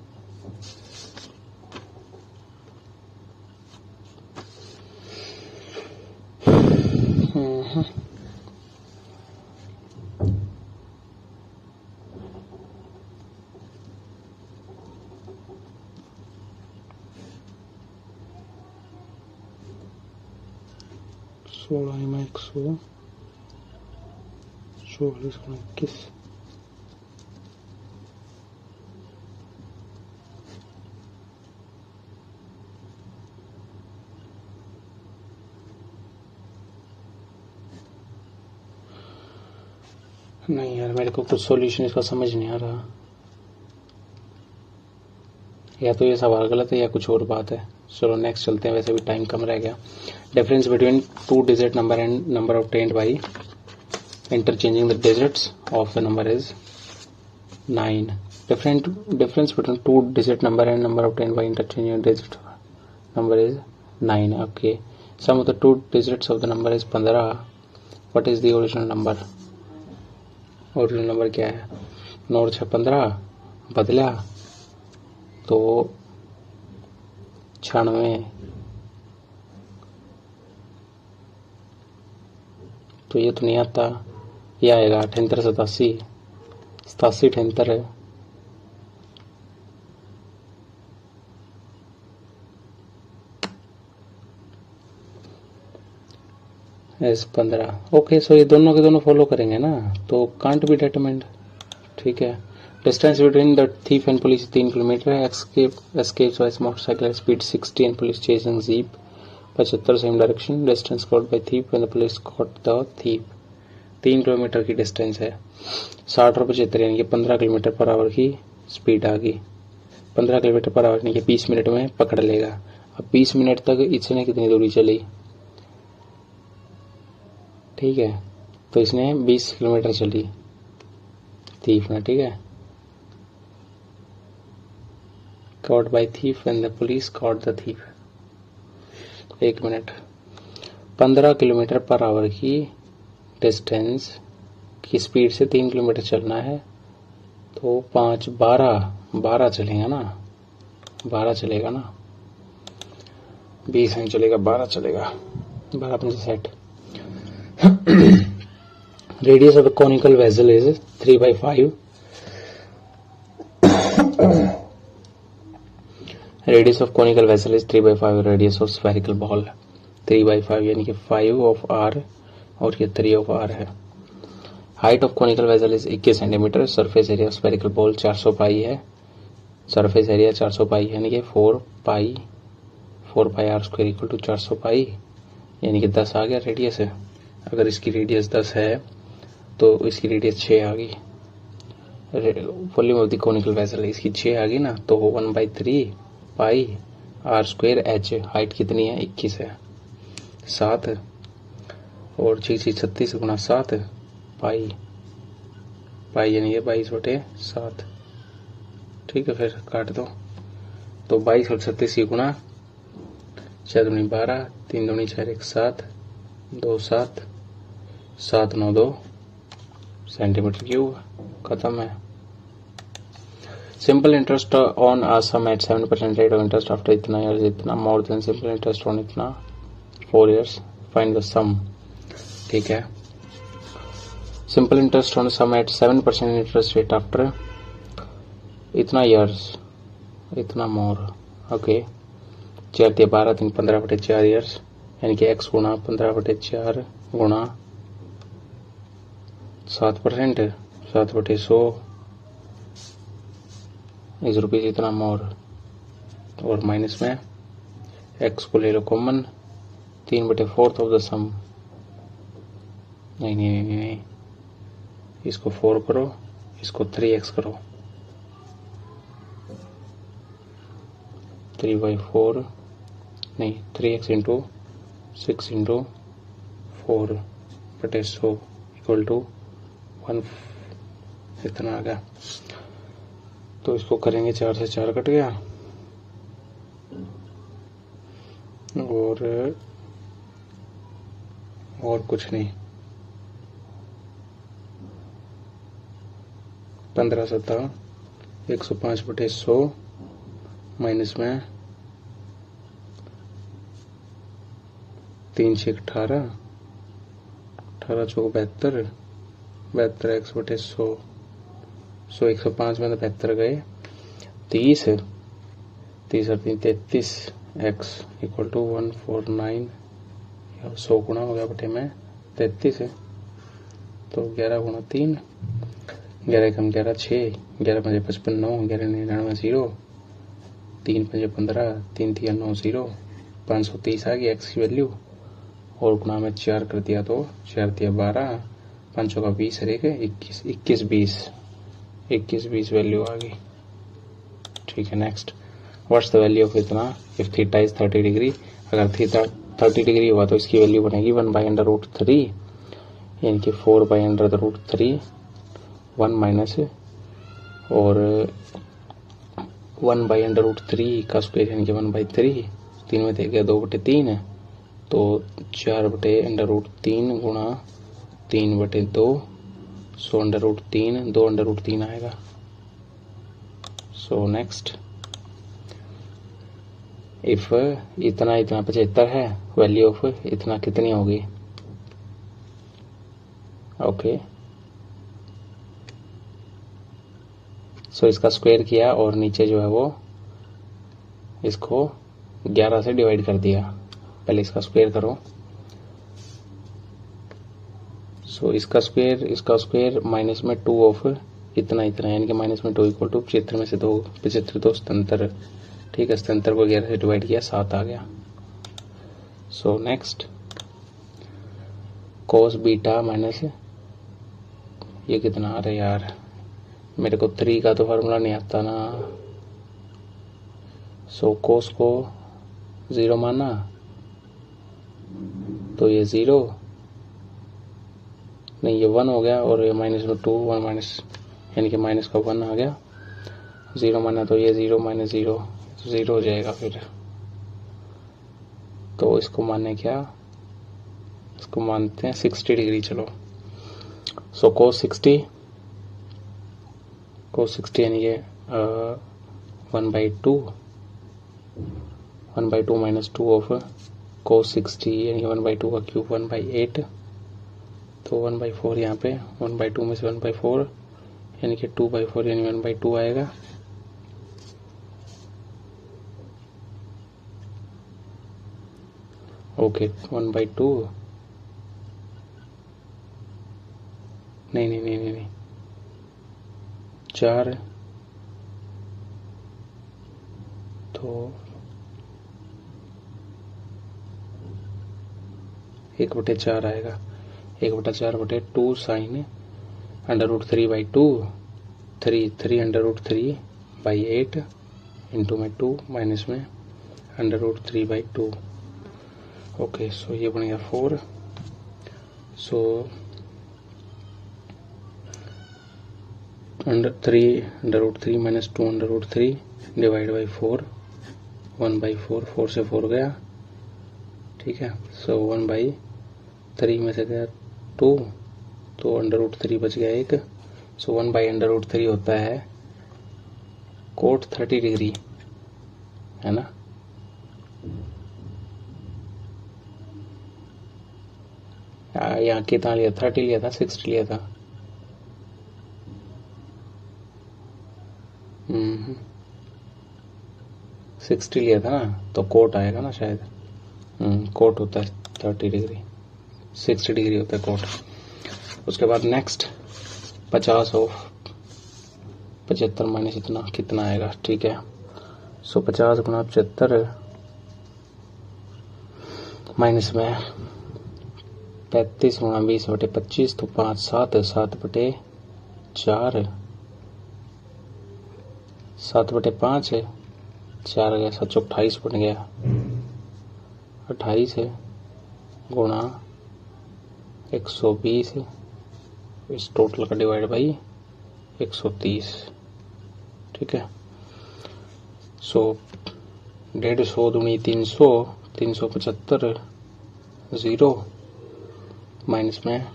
सोलह में 144 गुणा 21, नहीं यार मेरे को कुछ सॉल्यूशन इसका समझ नहीं आ रहा, या तो ये सवाल गलत है या कुछ और बात है। चलो नेक्स्ट चलते हैं, वैसे भी टाइम कम रह गया। Difference between 2 digit number and number obtained by interchanging the digits of the number is 9. Difference between 2 digit number and number obtained by interchanging the digit number is 9. Okay. Sum of the 2 digits of the number is 15. What is the original number? Original number क्या है? 9 और 6 15, बदला तो 96, तो ये तो नहीं आता, ये आएगा 78 87 87 78 15। ओके, सो ये दोनों के दोनों फॉलो करेंगे ना, तो कांट बी डिटरमाइंड, ठीक है। Distance between the thief and police 3 kilometre, escapes by motorcycle at speed 60 and police chasing jeep 75 same direction, distance caught by thief when the police caught the thief. 3 kilometre की distance है, 60 और 75 यानी कि 15 kilometre per hour की speed आ गई। 15 kilometre per hour यानी कि 20 minute में पकड़ लेगा। अब 20 मिनट तक इसने कितनी दूरी चली, ठीक है, तो इसने 20 किलोमीटर चली थीफ ने, ठीक है। Cot by thief when the police caught the thief. 1 minute, 15 kilometre per hour की डिस्टेंस की स्पीड से 3 किलोमीटर चलना है, तो 5 12 चलेगा ना, 12 चलेगा ना, 20 नहीं चलेगा, 12 चलेगा, 12 5 60। Radius of a conical vessel is 3/5. Radius of conical vessel is 3/5. Radius of spherical ball 3/5 यानी कि 5 of R और ये 3 of R है। Height of conical vessel is 21 centimetre. Surface area of spherical ball 400 पाई है। सरफेस एरिया 400 पाई यानी कि 4 पाई R square equal to 400 पाई यानी कि 10 आ गया रेडियस है। अगर इसकी रेडियस 10 है तो इसकी रेडियस 6 आ गई। Volume of the conical vessel इसकी 6 आ गई ना, तो 1/3 पाई R स्क्वायर H। हाइट कितनी है? 21 है। 7 और 6 36 गुना 7 पाई यानी कि 22/7। ठीक है, फिर काट दो तो 22 और 36 की गुना 4 दूनी 12, 3 दूनी 4 1 7 2 7 7 9 2 सेंटीमीटर क्यूब। खत्म है। Simple interest on a sum at 7% rate of interest after इतना ईयर्स, इतना more than simple interest on इतना 4 ईयर्स, फाइंड द सम। ठीक है, simple interest on sum at 7% interest rate after इतना ईयर्स, इतना more. Okay, 4 3 12 3 15/4 years यानी कि x Guna 15/4 Guna 7%, 7/100 is rupees इतना मोर, और माइनस में एक्स को ले लो कॉमन, 3/4 ऑफ द सम, नहीं, इसको 4 करो, इसको 3x करो, 3/4 नहीं 3x into 6 into 4/100 equal to 1, इतना आ गया। तो इसको करेंगे, 4 से 4 कट गया, और कुछ नहीं, 15 7 105/100 माइनस में 3 6 18, 18 चौक 72, 72 x/100, 105 में तो 72 गए, 30 30 और 3 33 x इक्वल टू 149, 100 गुणा हो गया बटे में 33 है, तो 11 गुणा 3, 11 कम 11 6, 11 5 55 9, 11 99 0, 3 5 15, 3 3 9 0, 530 आ गई x की वैल्यू, और गुणा में 4 कर दिया तो 4 दिया 12, 5 का 20 रहेगा 21 20 वैल्यू आ गई। ठीक है, next, what's the value of इतना इफ थीटा इज 30 डिग्री। अगर थीटा 30 डिग्री हुआ तो इसकी वैल्यू बनेगी 1/√3, यानी कि 4/√3, 1 माइनस और 1/√3 का स्क्वायर यानी कि 1/3, 3 में दे गया 2/3, तो 4/√3 गुणा 3/2, 100√3, 2/√3 आएगा। सो नेक्स्ट, इफ इतना 75 है, वैल्यू ऑफ इतना कितनी होगी? ओके, सो इसका स्क्वायर किया और नीचे जो है वो इसको 11 से डिवाइड कर दिया। पहले इसका स्क्वायर करो, सो इसका स्क्वायर माइनस में 2 ऑफ इतना यानी कि माइनस में 2 इक्वल टू 75 में से 2 75 2 77, ठीक है, 77 को 11 से डिवाइड किया 7 आ गया। So next, cos beta minus ये कितना आ रहा है यार, मेरे को 3 का तो फार्मूला नहीं आता ना। सो कोस को 0 माना तो ये 0 नहीं, ये 1 हो गया, और ये माइनस में 2, 1 माइनस यानी कि माइनस का 1 आ गया, 0 माना तो ये 0 माइनस 0 तो 0 हो जाएगा फिर। तो इसको मानने क्या, इसको मानते हैं 60 डिग्री। चलो, सो कोस 60 यानी कि 1/2 माइनस 2 ऑफ कोस 60 यानी कि 1/2 का क्यूब 1/8, तो 1/4 यहाँ पे 1/2 में से 1/4 यानी कि 2/4 यानी 1/2 आएगा। ओके, 1/2 नहीं 4, तो 1/4 आएगा, 1/4/2 साइन √3/2, 3 √3/8 इंटू में 2 माइनस में √3/2। ओके, सो ये बन गया 4। सो 3 माइनस 2 डिवाइड बाई 4, 1/4, 4 से 4 गया, ठीक है। सो 1/3 में से गया 2, तो √3 बच गया 1। सो 1/√3 होता है कोट 30 डिग्री, है ना। यहाँ कितना लिया, 30 लिया था, 60 लिया था। 60 लिया था ना, तो कोट आएगा ना शायद। कोट होता है 30 डिग्री, 60 डिग्री होता है कोट। उसके बाद नेक्स्ट 50 75 माइनस इतना कितना आएगा, ठीक है। सो 50 गुना 75 माइनस में 35 गुना 20/25 तो 5 7 7/4 7/5 4 गया 7 28 बन गया। 28 गुणा 120 इस टोटल का डिवाइड बाई 130, ठीक है। सो 150 दूनी 300 375 0 माइनस में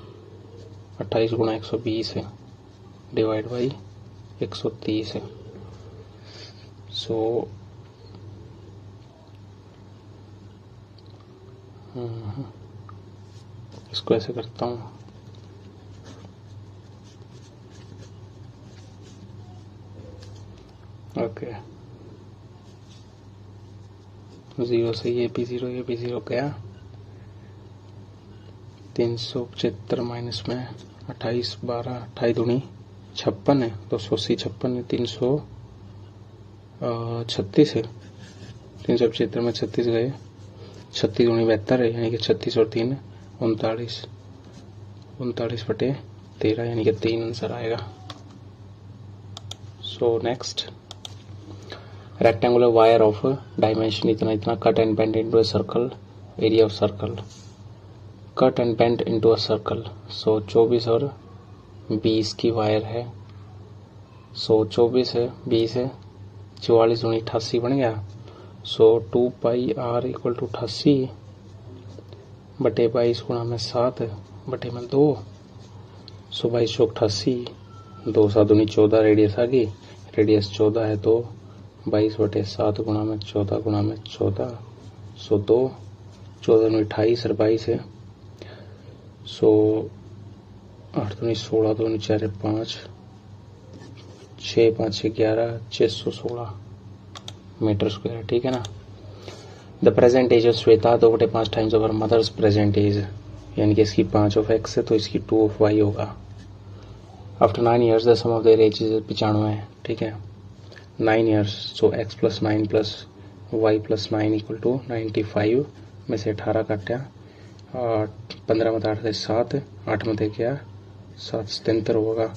28 गुणा 120 डिवाइड बाई 130 है। सो इसको ऐसे करता हूँ, ओके। 0 से ये भी 0 गया। 375 माइनस में 28 12 28 दूनी 56 है, 280 56 है, 336 है। 375 में 36 गए, 36 दूनी 72 है, यानी कि 36 और 3 39 39/13 यानी कि 3 आंसर आएगा। So next, rectangular wire of dimension इतना cut and bend into a circle, area of circle, cut and bend into a circle. So 24 और 20 की वायर है। सो 24 है 20 है, 44 दूनी 88 बन गया। सो 2 पाई r इक्वल टू 88 बटे 22 गुणा में 7 बटे में 2। सो 22 चौक 88, 2 7 दूनी 14 रेडियस आ गई, रेडियस 14 है तो 22/7 गुणा में 14 गुणा में 14। सो 2 14 दूनी 28 और 22 है। सो 8 दूनी 16, 2 दूनी 4 5, 6 5 6 11 616 मीटर स्क्वायर, ठीक है ना। The present age of Shweta 2/5 times over mother's present age, यानी कि इसकी 5 ऑफ x है तो इसकी 2 ऑफ y होगा। After 9 years the sum of their age 95 है, ठीक है। 9 years, so x + 9 + y + 9 equal to 95 में से 18 काटा, 15 में 8 7, 8 में क्या 7 77 होगा।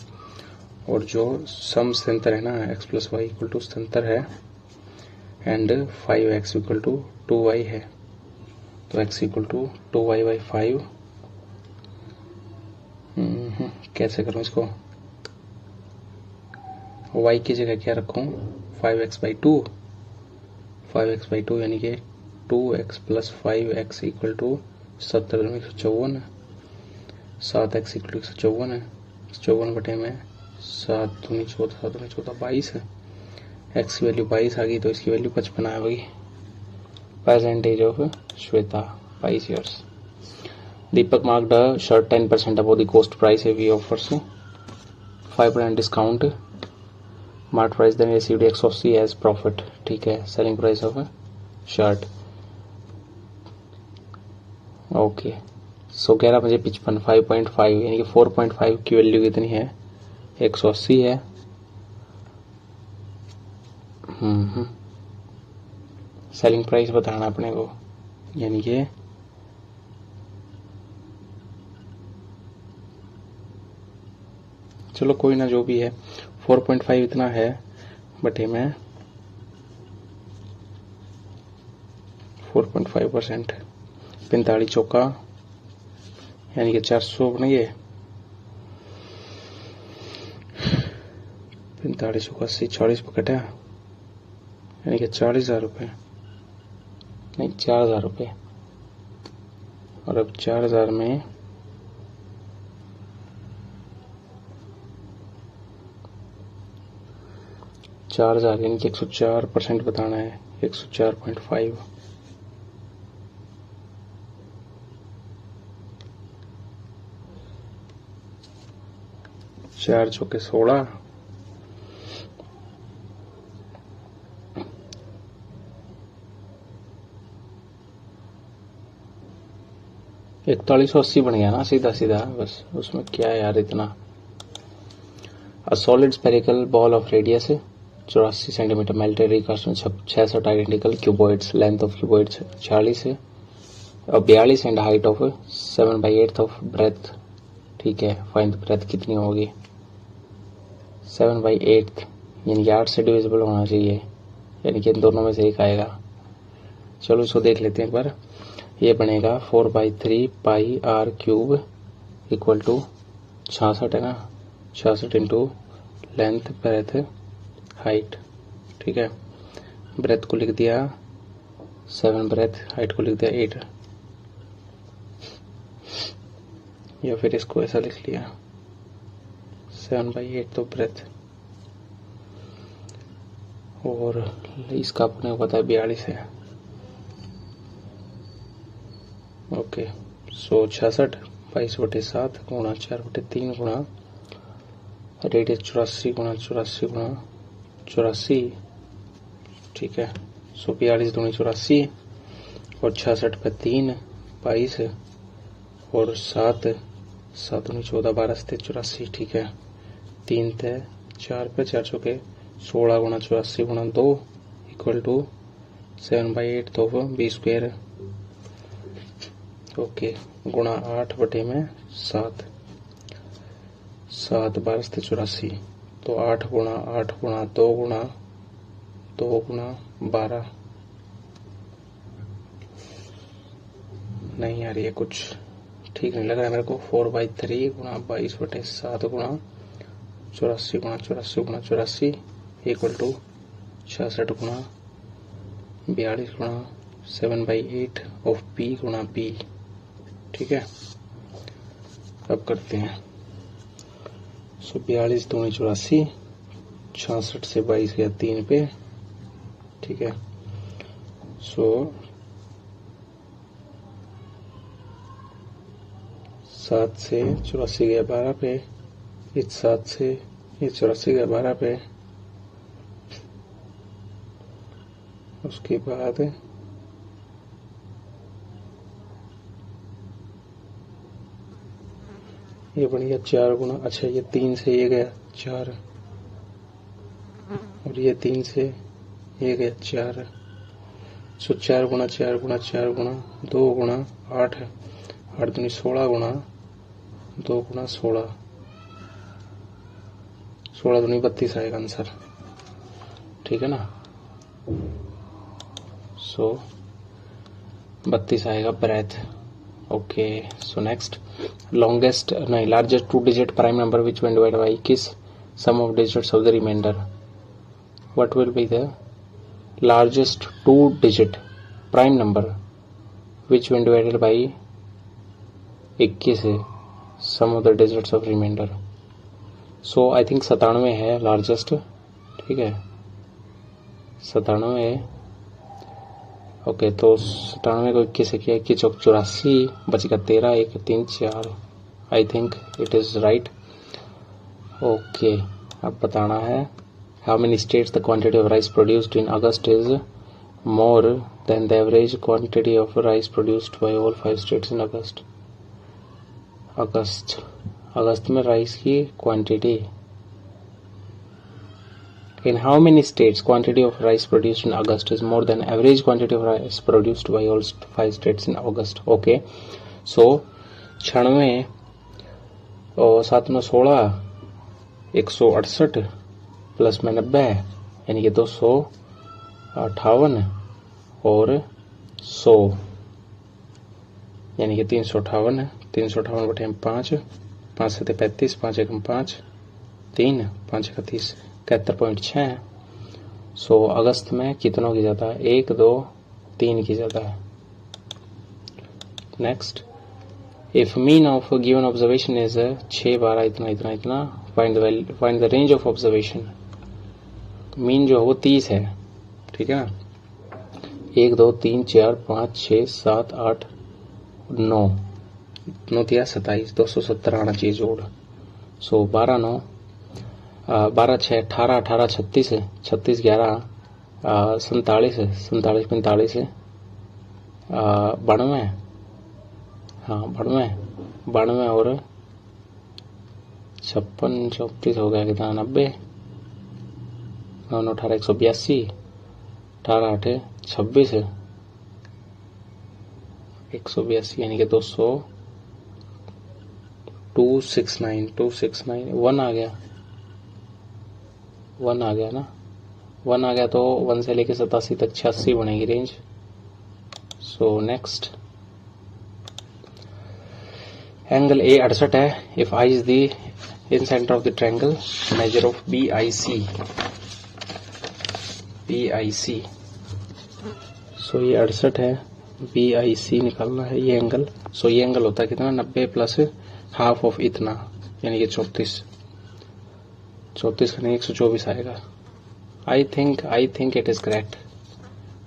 और जो सम 77 है ना, x + y इक्वल टू 77 है and 5x equal to 2y है, तो x इक्वल टू 2y/5। कैसे करूं इसको, y की जगह क्या रखूं, 5x/2, 5x/2 यानी कि 2x + 5x इक्वल टू 70 में 154, 7x इक्वल टू 154 है। 54 बटे में 7 दूनी 14, 7 दूनी 14 22 है। x की वैल्यू 22 आ गई तो इसकी वैल्यू 55 आ गई। Present age of Shweta 22 years. Deepak marked a shirt 10% above the cost price, we offers 5% discount, mark price then received x of c as profit, ठीक है। Selling price of shirt, okay. So 11 बजे 55 5.5 यानी कि 4.5 की वैल्यू कितनी है, 180 है। सेलिंग प्राइस बताना अपने को, यानी कि चलो कोई ना, जो भी है 4.5 इतना है बटे में 4.5%, 45 चौका यानी कि 400 बनेंगे, 45 चौका 80, 40 पे कटा यानी कि 40,000 रुपये, नहीं 4,000 रुपये। और अब 4,000 में 4,000 यानी कि 104% बताना है, 104.5। 4 चौके 16, $4180 बन गया ना, सीधा सीधा, बस उसमें क्या है यार इतना। A solid spherical ball of radius 84 centimetre melted recast में 66 identical cuboids, length of cuboids 46 है और 42 and height of 7/8 of breadth. ठीक है, फाइंड द ब्रेथ कितनी होगी? 7/8 यानी कि 8 से डिविजिबल होना चाहिए, यानी कि इन दोनों में से एक आएगा। चलो इसको देख लेते हैं एक बार। ये बनेगा 4/3 पाई आर क्यूब इक्वल टू 66 है ना, 66 इंटू लेंथ ब्रेथ हाइट। ठीक है, ब्रेथ को लिख दिया 7 ब्रेथ, हाइट को लिख दिया 8, या फिर इसको ऐसा लिख लिया 7/8 तो ब्रेथ, और इसका अपने को पता है 42 है। ओके, सो 66 22/7 गुणा 4/3 गुणा रेडियस 84 गुणा 84 गुणा 84। ठीक है, सो 42 दूनी 84 और 66/3 22 और 7 दूनी 14 12 से 84। ठीक है, 3 थे 4 पे 4 चौके 16 गुणा 84 गुणा 2 इक्वल टू 7/8 तो 20 स्क्वायर। ओके, गुणा 8/7 7 12 से 84 तो 8 गुणा 8 गुणा 2 गुणा 2 गुणा 12। नहीं यार, ये कुछ ठीक नहीं लग रहा है मेरे को। 4/3 गुणा 22/7 गुणा 84 गुणा 84 गुणा 84 इक्वल टू 66 गुणा 42 गुणा 7/8 ऑफ पी गुणा पी। ठीक है, अब करते हैं। सो 42 दूनी 84, 66 से 22 गया 3 पे। ठीक है, सो 7 से 84 गया 12 पे, इस 7 से ये 84 गया 12 पे, उसके बाद ये बन गया 4 गुणा, अच्छा ये 3 से ये गया 4 और ये 3 से ये गया 4, सो 4 गुणा 4 गुणा 4 गुणा 2 गुणा 8 8 दूनी 16 गुणा 2 गुणा 16 16 दूनी 32 आएगा आंसर। ठीक है ना, सो 32 आएगा breath. Okay, so next, longest नहीं largest 2 digit prime number which when divided by किस sum of digits of the reminder, what will be the largest 2 digit prime number which when divided by 21 है sum of the digits of reminder. So I think 97 है largest. ठीक है, 97 है। Okay, तो 97 को 21 से किया, 21 चौक 84 बचेगा 13, 1 3 4। I think it is right. Okay, अब बताना है how many states the quantity of rice produced in August is more than the average quantity of rice produced by all 5 states in August. अगस्त में राइस की quantity, in how many states quantity of rice produced in August is more than average quantity of rice produced by all 5 states in August. Okay, so 96 और 7 में 16 168 plus में 90 यानी कि 258 और 100 यानी कि 358 है। 358 बटे 5 5 से 35 5 1 5 3 5 31 71.6। सो अगस्त में कितनों की जाता है? 1 2 3 की जाता है। Next, if mean of given observation is 6 12 इतना इतना इतना, find the range of observation. Mean जो है वो 30 है। ठीक है ना, 1 2 3 4 5 6 7 8 9 9 दिया 27 270 आना चाहिए जोड़। सो 12 9 12 6 18 18 36 है, 36 11 47 है, 47 45 है, 92 हाँ 92 92 और 56 34 हो गया कितना 90 9 18 182 18 8 26 182 यानी कि 269 1 आ गया 1 आ गया ना 1 आ गया तो 1 से लेके 87 तक 86 बनेगी range. So next angle A 68 है। If I is the in centre of the triangle measure of BIC सो ये 68 है BIC निकालना है ये एंगल। सो ये एंगल होता है कितना 90 प्लस हाफ ऑफ इतना यानी कि 34 करने 124 आएगा। आई थिंक इट इज करेक्ट।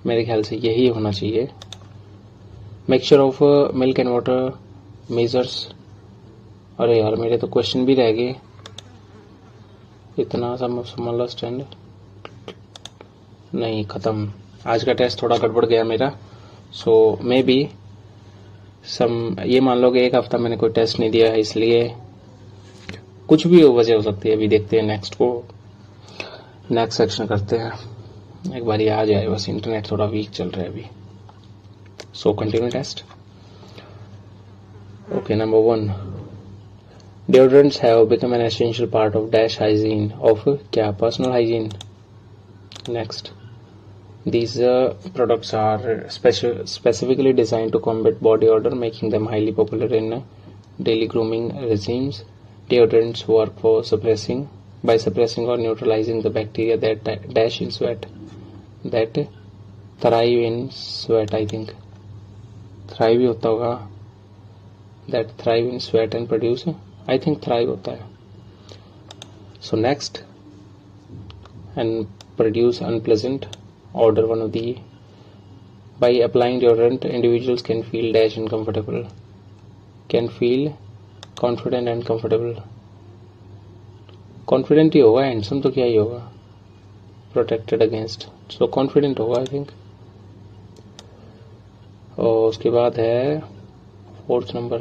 मेरे ख्याल से यही होना चाहिए। Mixture of milk and water measures. अरे यार मेरे तो क्वेश्चन भी रह गए इतना समझ स्टैंड नहीं खत्म। आज का टेस्ट थोड़ा गड़बड़ गया मेरा। सो मे बी ये मान लो कि एक हफ्ता मैंने कोई टेस्ट नहीं दिया है इसलिए कुछ भी वजह हो सकती है। अभी देखते हैं नेक्स्ट सेक्शन करते हैं। एक बार ये आ जाए बस। इंटरनेट थोड़ा वीक चल रहा है अभी। So continue test. Okay number 1 deodorants have become an essential part of dash hygiene of क्या personal hygiene। next these products are specifically designed to combat body odor making them highly popular in daily grooming regimes। deodorants work for suppressing or neutralizing the bacteria that dash in sweat that thrive in sweat। I think thrive ही होता होगा that thrive in sweat and produce I think thrive होता है। so next and produce unpleasant odor one of the by applying deodorant individuals can feel dash and comfortable can feel confident and comfortable। confident ही होगा handsome तो क्या ही होगा protected against so confident होगा I think। और उसके बाद है 4th number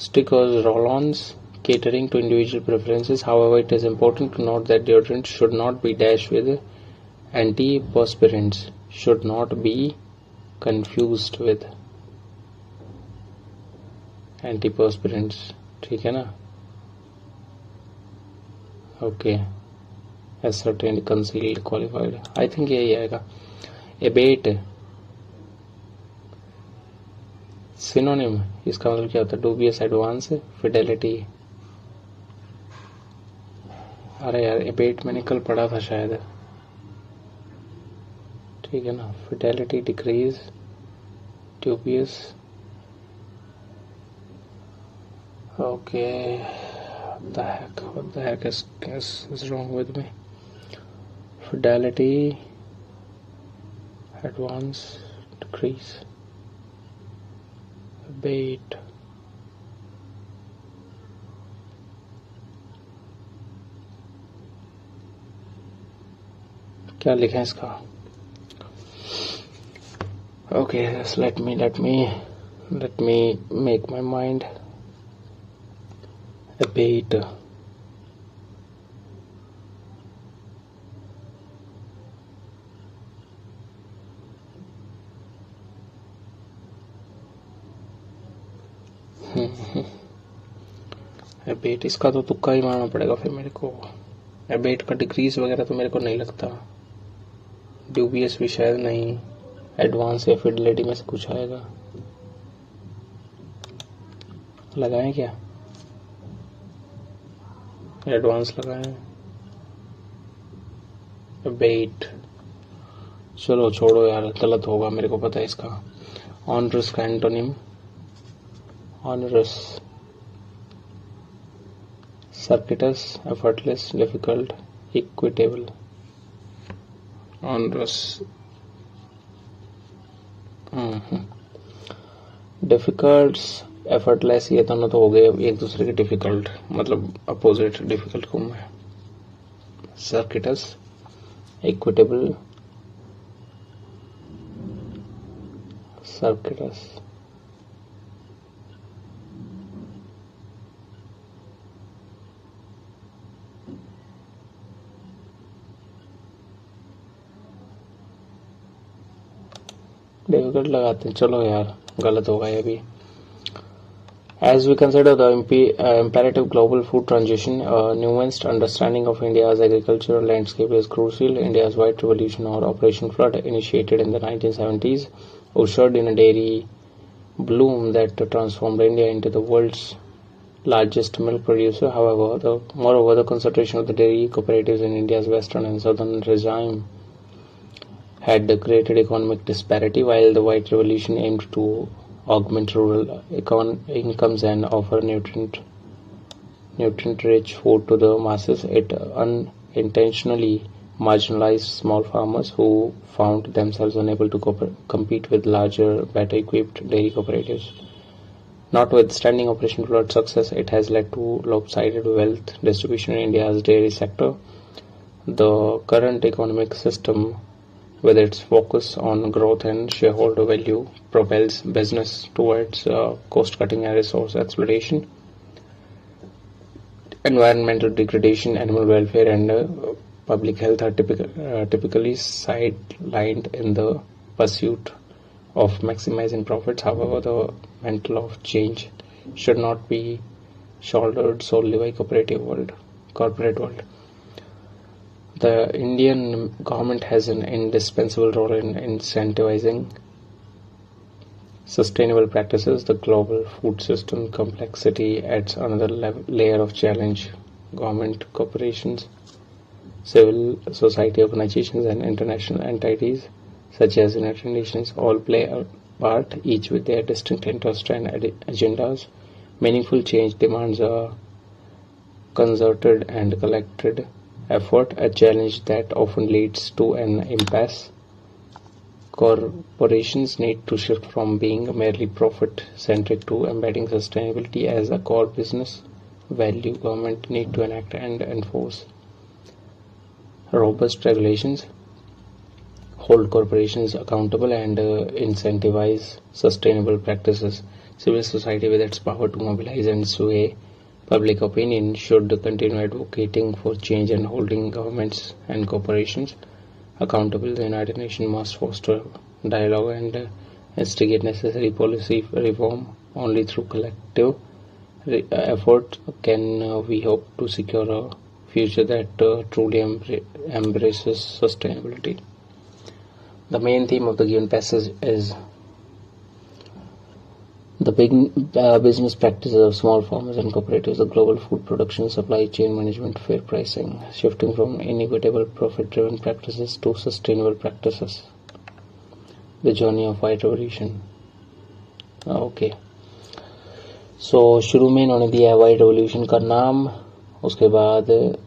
stickers roll-ons catering to individual preferences। however it is important to note that deodorant should not be dashed with antiperspirants should not be confused with antiperspirants। ठीक है ना। Okay ascertained concealed qualified I think यही आएगा। abate synonym इसका मतलब क्या होता है dubious advance fidelity। अरे यार abate मैंने कल पढ़ा था शायद। ठीक है ना। fidelity decrease dubious okay what the heck is wrong with me। fidelity advance decrease abate क्या लिखा है इसका। okay just let me make my mind abate abate इसका तो तुक्का ही मारना पड़ेगा फिर मेरे को। abate का डिक्रीज वगैरह तो मेरे को नहीं लगता। dubious भी शायद नहीं। एडवांस या फिडेलिटी में से कुछ आएगा। लगाएं क्या एडवांस लगाएं abate चलो छोड़ो यार गलत होगा मेरे को पता है इसका। ऑनरस का antonym onerous circuits effortless difficult equitable onerous difficult effortless ये दोनों तो हो गए एक दूसरे के डिफिकल्ट मतलब अपोजिट डिफिकल्ट को मैं सर्किटस इक्विटेबल सर्किटस। डिफिकल्ट लगाते हैं, चलो यार गलत होगा ये भी. As we consider the imperative global food transition, a nuanced understanding of India's agricultural landscape is crucial. India's White Revolution, or Operation Flood, initiated in the 1970s, ushered in a dairy bloom that transformed India into the world's largest milk producer. Moreover, the concentration of the dairy cooperatives in India's western and southern regime had created economic disparity. While the White Revolution aimed to augment rural incomes and offer nutrient-rich food to the masses, it unintentionally marginalized small farmers who found themselves unable to compete with larger, better-equipped dairy cooperatives. Notwithstanding Operation Flood success, it has led to lopsided wealth distribution in India's dairy sector. The current economic system, with its focus on growth and shareholder value, propels business towards cost-cutting and resource exploitation. Environmental degradation, animal welfare, and public health are typically sidelined in the pursuit of maximizing profits. However, the mantle of change should not be shouldered solely by corporate world. The Indian government has an indispensable role in incentivizing sustainable practices. The global food system complexity adds another layer of challenge. Government, corporations, civil society organizations, and international entities such as United Nations all play a part, each with their distinct interests and agendas. Meaningful change demands a concerted and collected effort, a challenge that often leads to an impasse. Corporations need to shift from being merely profit-centric to embedding sustainability as a core business value. Government need to enact and enforce robust regulations, hold corporations accountable, and incentivize sustainable practices. Civil society, with its power to mobilize and sway public opinion, should continue advocating for change and holding governments and corporations accountable. The United Nations must foster dialogue and instigate necessary policy reform. Only through collective effort can we hope to secure a future that truly embraces sustainability. The main theme of the given passage is the big business practices of small farmers and cooperatives, the global food production, supply chain management, fair pricing, shifting from inequitable profit-driven practices to sustainable practices. The journey of White Revolution. Okay. So शुरू में इन्होंने दिया है White Revolution का नाम, उसके बाद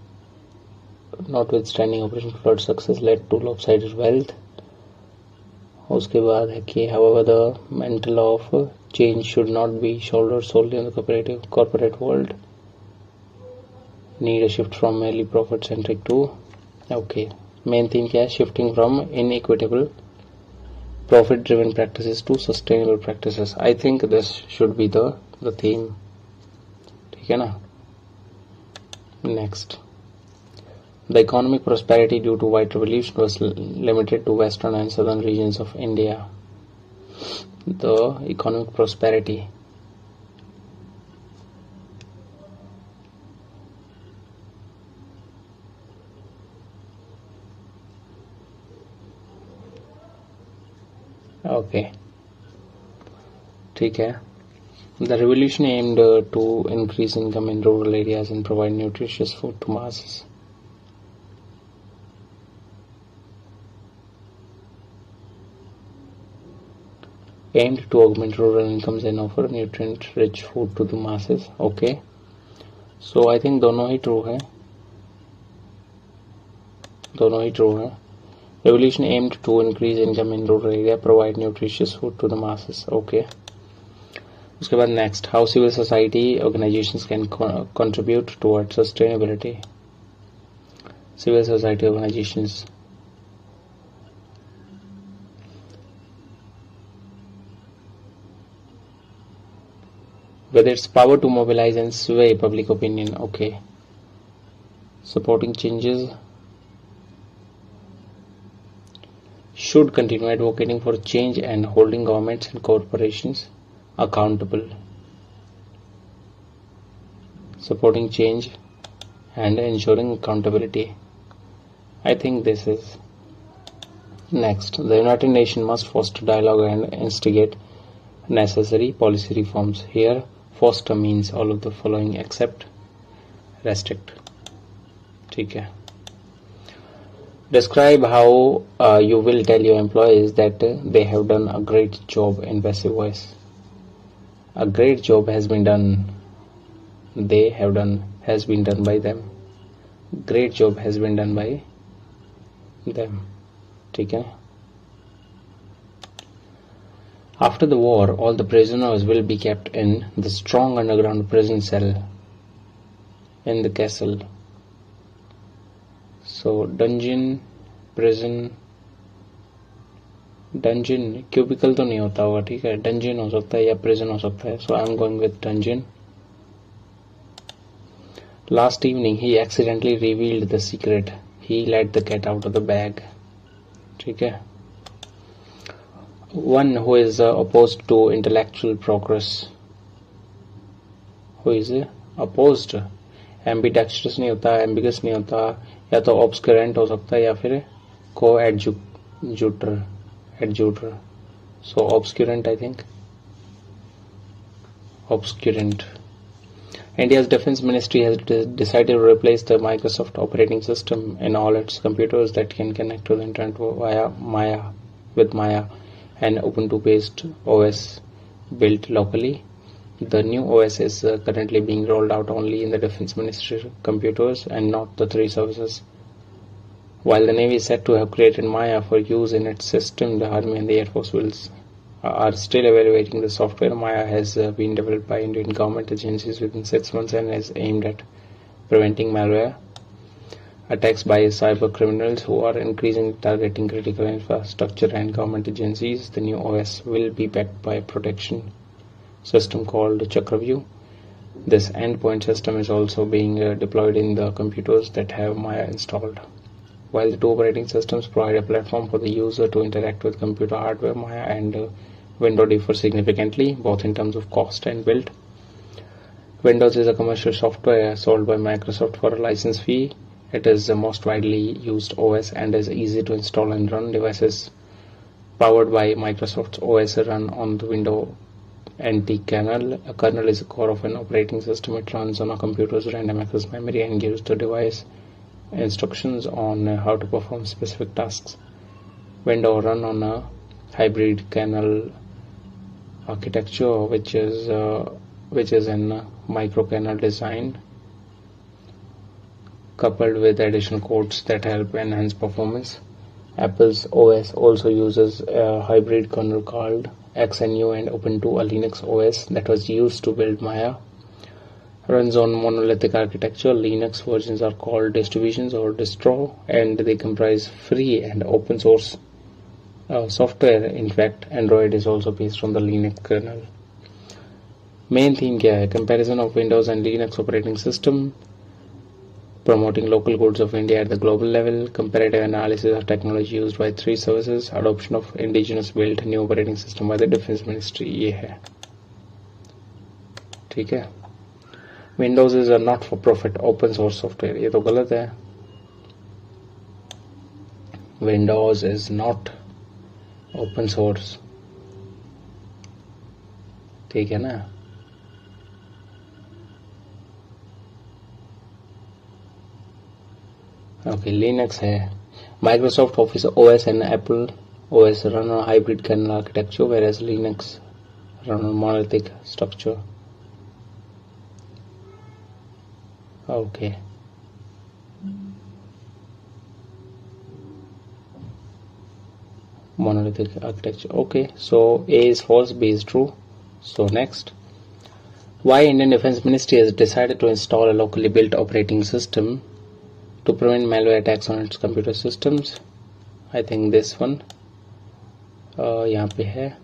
notwithstanding Operation Flood success led to lopsided wealth. उसके बाद है कि however the mantle of change should not be shouldered solely on the corporate world. Need a shift from merely profit-centric to main theme क्या है? Shifting from inequitable profit-driven practices to sustainable practices. I think this should be the theme. ठीक है ना? Next. The economic prosperity due to White Revolution was limited to western and southern regions of India. The economic prosperity. Okay. ठीक है. The revolution aimed to increase income in rural areas and provide nutritious food to masses. Aimed to augment rural incomes and offer nutrient-rich food to the masses. Okay. So I think दोनों ही true है. Revolution aimed to increase income in rural area, provide nutritious food to the masses. Okay. उसके बाद next, how civil society organizations can contribute towards sustainability. Civil society organizations. With its power to mobilize and sway public opinion. Okay. Supporting changes. should continue advocating for change and holding governments and corporations accountable, supporting change and ensuring accountability. I think this is next. The United Nations must foster dialogue and instigate necessary policy reforms. Here, foster means all of the following except restrict. ठीक है. Describe how you will tell your employees that they have done a great job in passive voice. A great job has been done. They have done has been done by them. Great job has been done by them. ठीक है. After the war, all the prisoners will be kept in the strong underground prison cell in the castle. So dungeon, prison, dungeon, cubicle तो नहीं होता होगा, ठीक है. Dungeon हो सकता है या prison हो सकता है. So I'm going with dungeon. Last evening he accidentally revealed the secret. He let the cat out of the bag. ठीक है. One who is opposed to intellectual progress. Who is opposed? Ambidextrous नहीं होता, ambiguous नहीं होता, या तो obscurant हो सकता है या फिर coadjutor, adjutor. So obscurant, I think. Obscurant. India's Defense Ministry has decided to replace the Microsoft operating system in all its computers that can connect to the internet via Maya, with Maya, an Ubuntu-based OS built locally. The new OS is currently being rolled out only in the Defense Ministry computers and not the three services. While the Navy is said to have created Maya for use in its system, the Army and the Air Force are still evaluating the software. Maya has been developed by Indian government agencies within 6 months and is aimed at preventing malware attacks by cyber criminals who are increasingly targeting critical infrastructure and government agencies. The new OS will be backed by a protection system called Chakraview. This endpoint system is also being deployed in the computers that have Maya installed. While the two operating systems provide a platform for the user to interact with computer hardware, Maya and Windows differ significantly, both in terms of cost and build. Windows is a commercial software sold by Microsoft for a license fee. It is the most widely used OS and is easy to install and run. Devices powered by Microsoft's OS run on the Windows NT kernel. A kernel is the core of an operating system. It runs on a computer's random access memory and gives the device instructions on how to perform specific tasks. Windows run on a hybrid kernel architecture, which is in microkernel design coupled with additional codes that help enhance performance. Apple's OS also uses a hybrid kernel called XNU and Ubuntu, a Linux OS that was used to build Maya. Runs on monolithic architecture. Linux versions are called distributions or distro, and they comprise free and open source software. In fact, Android is also based on the Linux kernel. Main theme क्या है? Comparison of Windows and Linux operating system, promoting local goods of India at the global level, comparative analysis of technology used by three services, adoption of indigenous built new operating system by the Defense Ministry. ये है, ठीक है. Windows is a not-for-profit open source software. ये तो गलत है. Windows is not open source. ठीक है ना. Okay, Linux है. Microsoft Office OS and Apple OS run on a hybrid kernel architecture, whereas Linux run on monolithic structure. Okay. Monolithic architecture. Okay, so A is false, B is true. So next, why Indian Defense Ministry has decided to install a locally built operating system to prevent malware attacks on its computer systems? I think this one यहाँ पे है.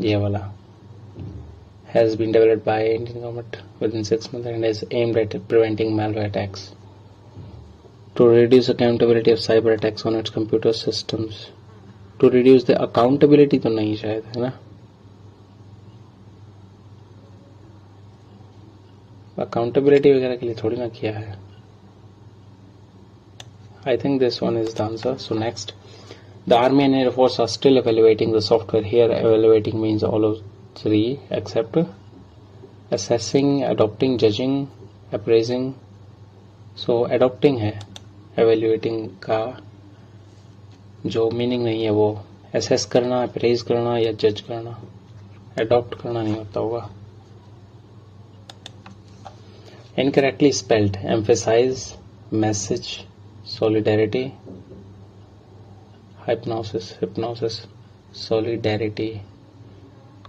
ये वाला has been developed by Indian government within 6 months and is aimed at preventing malware attacks to reduce accountability of cyber attacks on its computer systems. To reduce the accountability तो नहीं शायद, है ना? Accountability वगैरह के लिए थोड़ी ना किया है. I think this one is the answer. So next, the Army and Air Force are still evaluating the software. Here evaluating means all of three except assessing, adopting, judging, appraising. So adopting है, evaluating का जो meaning नहीं है वो assess करना, appraise करना या judge करना. Adopt करना नहीं होता होगा. Incorrectly spelled. Emphasize, message, solidarity, hypnosis, solidarity.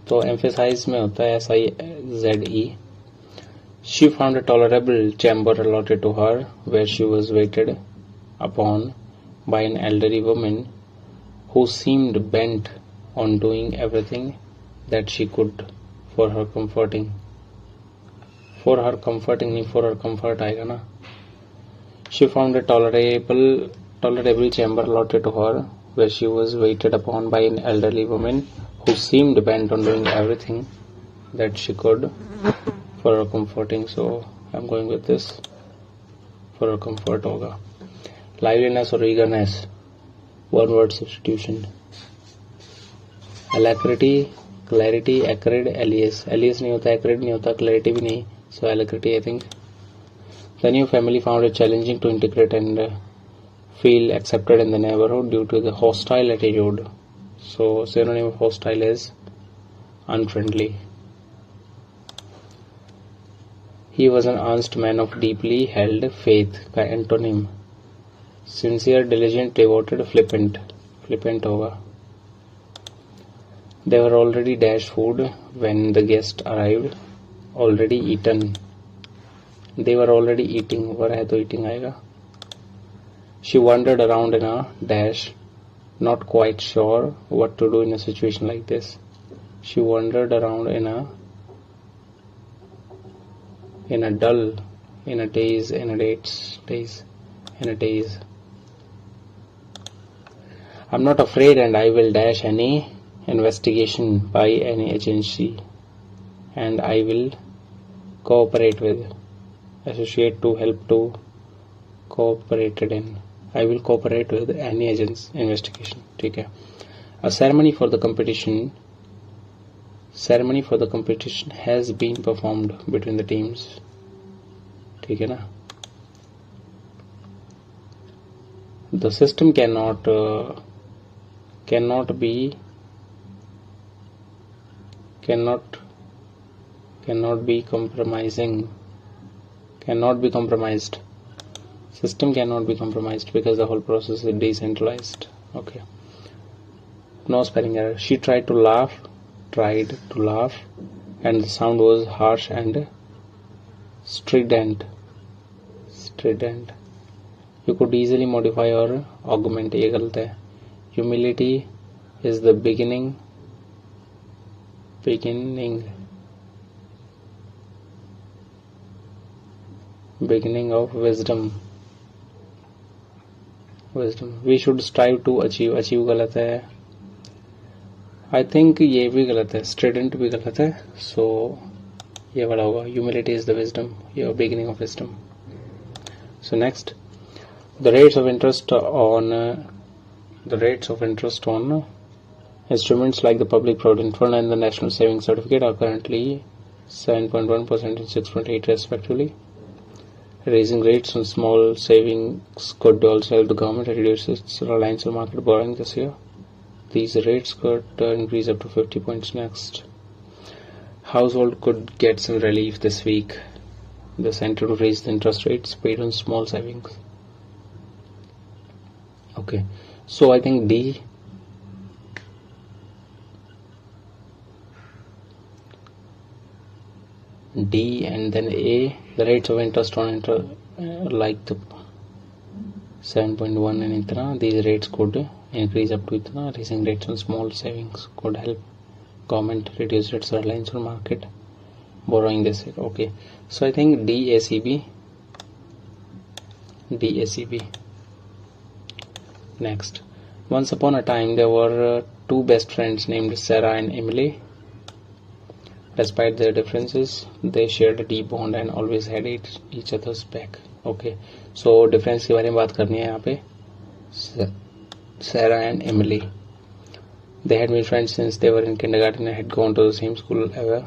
तो emphasize में होता है SIZE. She found a tolerable chamber allotted to her where she was waited upon by an elderly woman who seemed bent on doing everything that she could for her comforting. For her comforting नहीं, for her comfort आएगा ना. She found a tolerable chamber allotted to her where she was waited upon by an elderly woman who seemed bent on doing everything that she could for her comforting. So I'm going with this. For her comfort होगा. Liveliness or eagerness, one word substitution. Alacrity, clarity, acrid, alias. Alias नहीं होता, acrid नहीं होता, clarity भी नहीं. So alacrity I think. The new family found it challenging to integrate and feel accepted in the neighborhood due to the hostile attitude. So synonym of hostile is unfriendly. He was an honest man of deeply held faith का antonym. Sincere, diligent, devoted, flippant. Flippant होगा. They were already dashed food when the guest arrived. Already eaten. They were already eating. वर है तो eating आएगा. She wandered around in a dash, not quite sure what to do in a situation like this. She wandered around in a dull, in a daze, in a daze. I'm not afraid and I will dash any investigation by any agency and I will cooperate with, associate to, help to, cooperated in. I will cooperate with any agent's investigation. ठीक है. A ceremony for the competition has been performed between the teams. ठीक है ना. The system cannot be compromised. System cannot be compromised because the whole process is decentralized. Okay. No spelling error. She tried to laugh, and the sound was harsh and strident. You could easily modify or augment. ये गलत है. Humility is the beginning of wisdom. We should strive to achieve गलत है. I think ये भी गलत है. Strident भी गलत है. So ये वाला होगा. Humility is the wisdom, your beginning of wisdom. So next, the rates of interest on instruments like the Public Provident Fund and the National Savings Certificate are currently 7.1% and 6.8% respectively. Raising rates on small savings could also help the government reduce its reliance on market borrowing this year. These rates could increase up to 50 points next. Household could get some relief this week. The centre to raise the interest rates paid on small savings. Okay, so I think D. And then A, the rates of interest on like the 7.1 and itna, these rates could increase up to itna. Raising rates on small savings could help government reduce its reliance on market borrowing this here. Okay, so I think DACB. Next, once upon a time there were two best friends named Sarah and Emily. Despite their differences, they shared a deep bond and always had each other's back. Okay, so difference के बारे में बात करनी है यहाँ पे. Sarah and Emily. They had been friends since they were in kindergarten and had gone to the same school ever.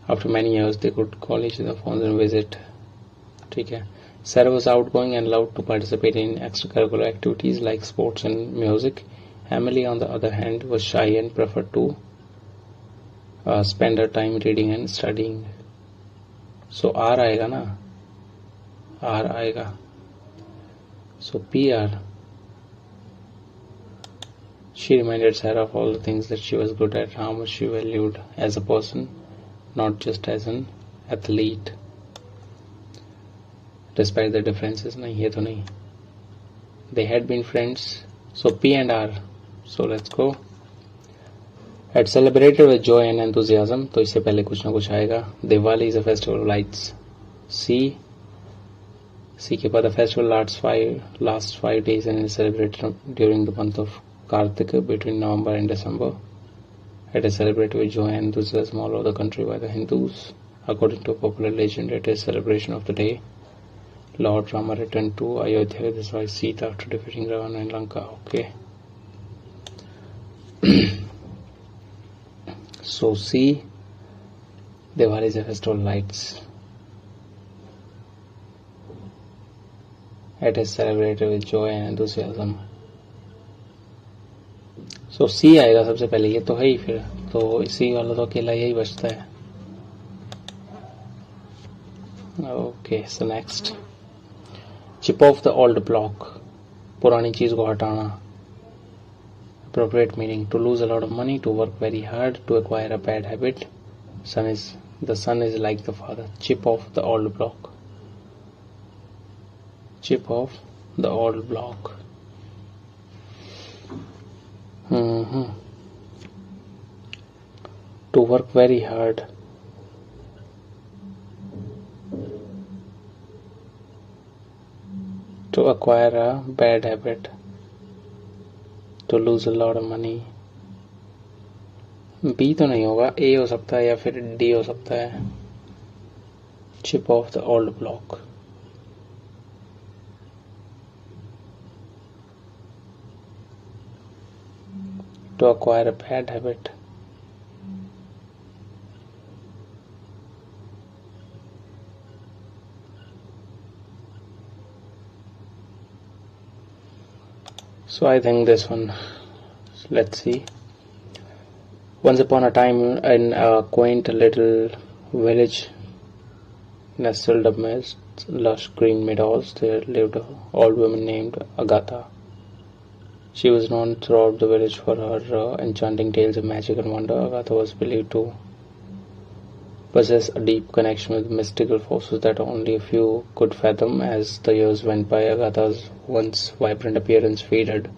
After many years, they could call each other phones and visit. ठीक है. Sarah was outgoing and loved to participate in extracurricular activities like sports and music. Emily, on the other hand, was shy and preferred to spend her time reading and studying. So R आएगा ना, R आएगा. So PR. She reminded Sarah of all the things that she was good at, how much she valued as a person, not just as an athlete. Despite the differences, नहीं ये तो नहीं. They had been friends. So P and R. So let's go. Had celebrated with joy and enthusiasm. तो इससे पहले कुछ ना कुछ आएगा. Diwali is a festival of lights. C के बाद the festival lasts 5 days and is celebrated during the month of Kartika between November and December. It is celebrated with joy and enthusiasm all over the country by the Hindus. According to a popular legend, it is celebration of the day Lord Rama returned to Ayodhya with his wife Sita after defeating Ravana in Lanka. Okay. So C, Diwali is a festival of lights. It is celebrated with joy and enthusiasm. So C आएगा सबसे पहले. ये तो है ही फिर. तो C वाला तो अकेला यही बचता है. Okay, so next. Chip off the old block. पुरानी चीज को हटाना. Appropriate meaning: to lose a lot of money, to work very hard, to acquire a bad habit. The son is like the father. Chip off the old block. Chip off the old block. To work very hard. To acquire a bad habit. To lose a lot of money. B तो नहीं होगा. A हो सकता है या फिर D हो सकता है. Chip off the old block. To acquire a bad habit. So I think this one. Let's see. Once upon a time, in a quaint little village nestled amidst lush green meadows, there lived an old woman named Agatha. She was known throughout the village for her enchanting tales of magic and wonder. Agatha was believed to possess a deep connection with mystical forces that only a few could fathom. As the years went by, Agatha's once vibrant appearance faded,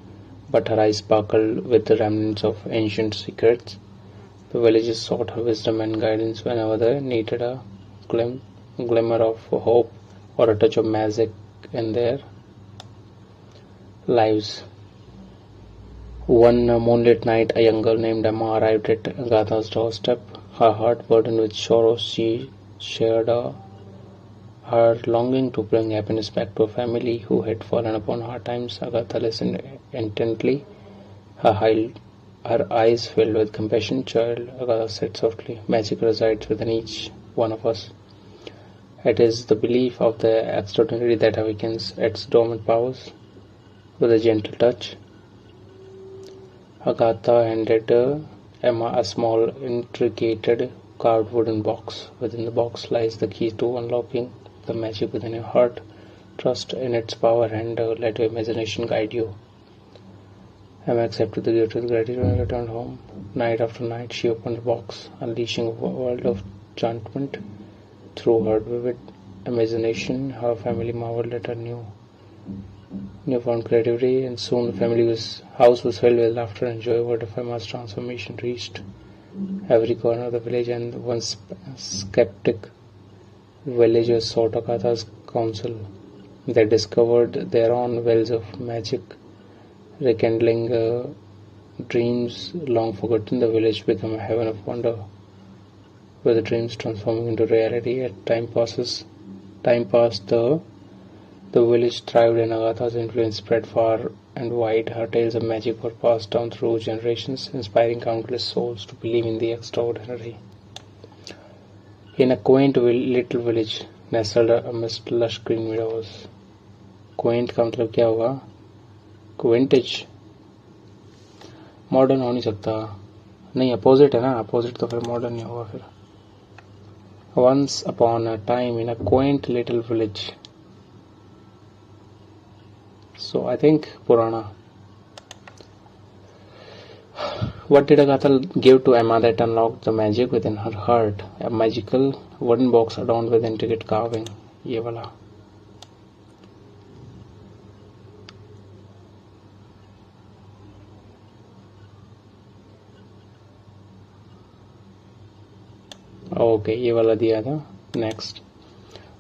but her eyes sparkled with the remnants of ancient secrets. The villagers sought her wisdom and guidance whenever they needed a glimmer of hope or a touch of magic in their lives. One moonlit night, a young girl named Emma arrived at Agatha's doorstep. Her heart burdened with sorrow, she shared her longing to bring happiness back to a family who had fallen upon hard times. Agatha listened intently, her eyes filled with compassion. Child, Agatha said softly, magic resides within each one of us. It is the belief of the extraordinary that awakens its dormant powers. With a gentle touch, Agatha handed Emma a small, intricate carved wooden box. Within the box lies the key to unlocking the magic within your heart. Trust in its power and let your imagination guide you. Emma accepted the gift with gratitude and returned home. Night after night, she opened the box, unleashing a world of enchantment. Through her vivid imagination, her family marveled at her newfound creativity, and soon the family's house was filled with laughter and joy. Word of Emma's transformation reached every corner of the village, and one skeptic villagers sought Agatha's counsel. They discovered their own wells of magic, rekindling dreams long forgotten. The village became a heaven of wonder, where the dreams transforming into reality. As time passed, the village thrived, and Agatha's influence spread far and wide. Her tales of magic were passed down through generations, inspiring countless souls to believe in the extraordinary. In a quaint little village nestled amidst lush green meadows. Quaint का मतलब क्या होगा? Vintage. Modern हो नहीं सकता. नहीं, opposite है ना. अपोजिट तो फिर मॉडर्न नहीं होगा फिर. Once upon a time in a quaint little village. So I think Purana. What did Agatha give to Emma that unlocked the magic within her heart? A magical wooden box adorned with intricate carving. ये वाला. Okay, ये वाला दिया था. Next.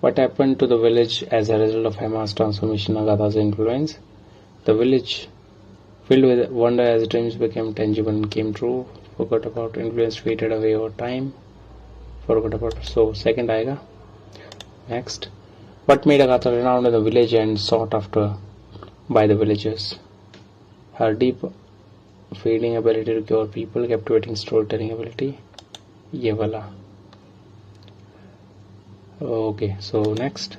What happened to the village as a result of Emma's transformation, Agatha's influence? The village, filled with wonder as dreams became tangible and came true, forgot about influence, faded away over time, forgot about. So, second आएगा. Next. What made Agatha renowned in the village and sought after by the villagers? Her deep feeling ability to cure people, captivating storytelling ability. ये वाला. Okay, so next.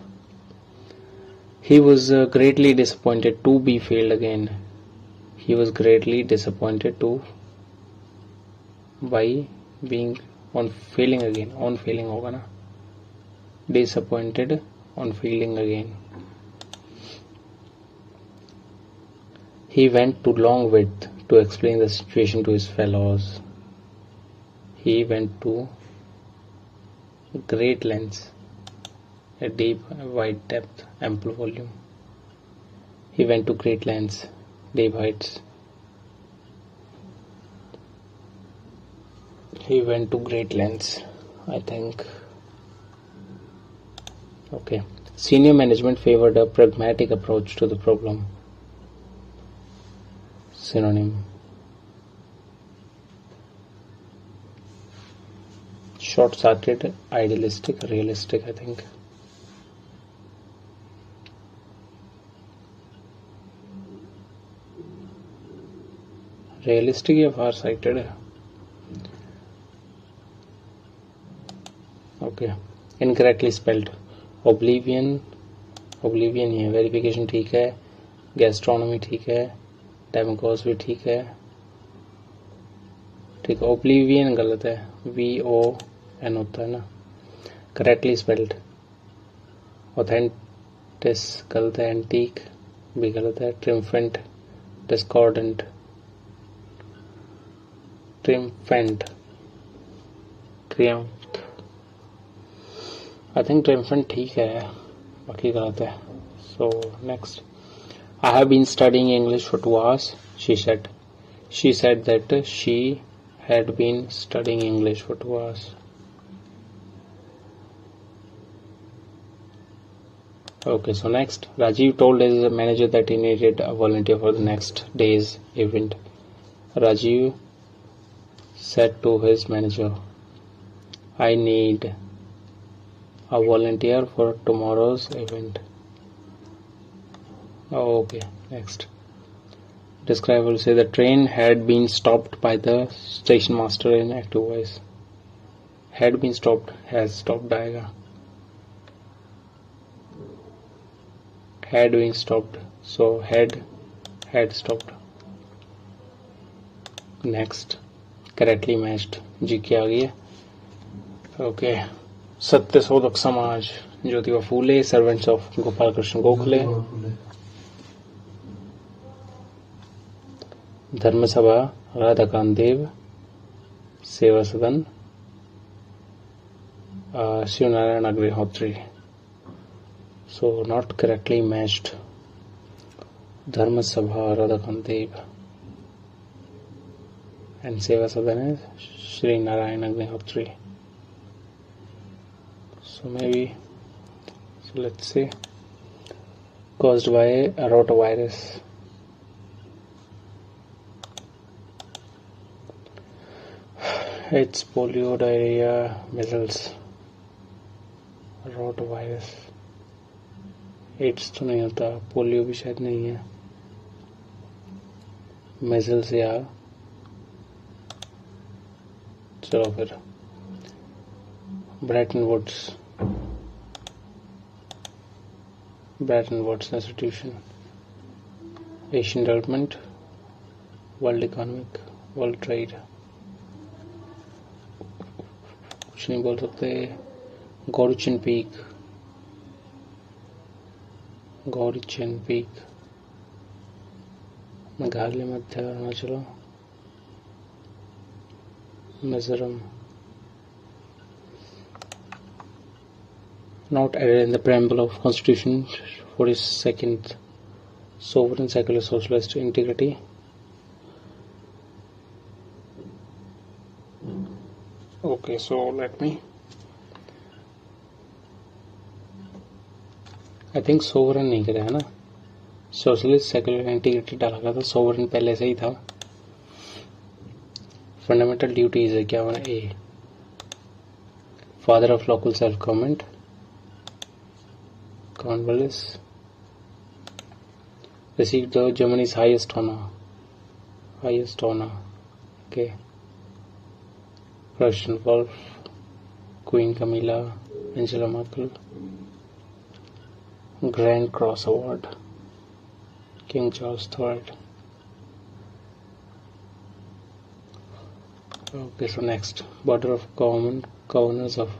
He was greatly disappointed to be failed again. He was greatly disappointed by being on failing again. On failing होगा ना. Disappointed on failing again. He went to long width to explain the situation to his fellows. He went to great lengths. A deep, wide depth, ample volume. He went to great lengths, deep heights. He went to great lengths, I think. Okay. Senior management favored a pragmatic approach to the problem. Synonym. Short-sighted, idealistic, realistic, I think. Realistic या far sighted है. Okay. Incorrectly spelled. Oblivion ही है. Verification ठीक है. Gastronomy ठीक है. Demagogos भी ठीक है. ठीक है. Oblivion गलत है. VON होता है ना. Correctly spelled. Authentic गलत है. Antique भी गलत है. Triumphant, discordant. Triumphant. I think triumphant ठीक है. बाकी गलत है. So next. I have been studying English for 2 hours, she said. She said that she had been studying English for 2 hours. Okay, so next. Rajiv told his manager that he needed a volunteer for the next day's event. Rajiv said to his manager, I need a volunteer for tomorrow's event. Okay, next. Describe will say the train had been stopped by the station master in active voice. Had been stopped, has stopped आएगा. Had been stopped, so had stopped. Next. Correctly matched. जी क्या आ गई है? Okay. Satya Shodhak Samaj, Jyotiba Phule, servants of Gopal Krishna Gokhale, Dharmasabha Radhakant Dev, Seva Sadan Shivnarayan Agnihotri. So not correctly matched. Dharmasabha Radhakant Dev and Seva Sadan is Sri Narayan Agnihotri. So maybe, so let's say caused by a rotavirus. It's polio, diarrhea, measles, rotavirus. AIDS तो नहीं होता, polio भी शायद नहीं है, मेजल्स या चलो फिर Bretton Woods institution, Asian development, world economic, world trade, कुछ नहीं बोल सकते। गौरीचंद पीक, मेघालय, मध्य Arunachal, Mizoram. Not added in the preamble of Constitution 42nd, sovereign secular socialist integrity. Okay, so let me, I think sovereign नहीं करा है ना, सोशलिस्ट सेक्युलर इंटीग्रिटी डाला गया था, सोवरेन पहले से ही था। फंडामेंटल ड्यूटीज है क्या, a father of local self government, Cornwallis, received the Germany's highest honor, okay, Russian Wolf, Queen Camilla, Angela Merkel, Grand Cross Award, King Charles III. Okay, so next, border of governors of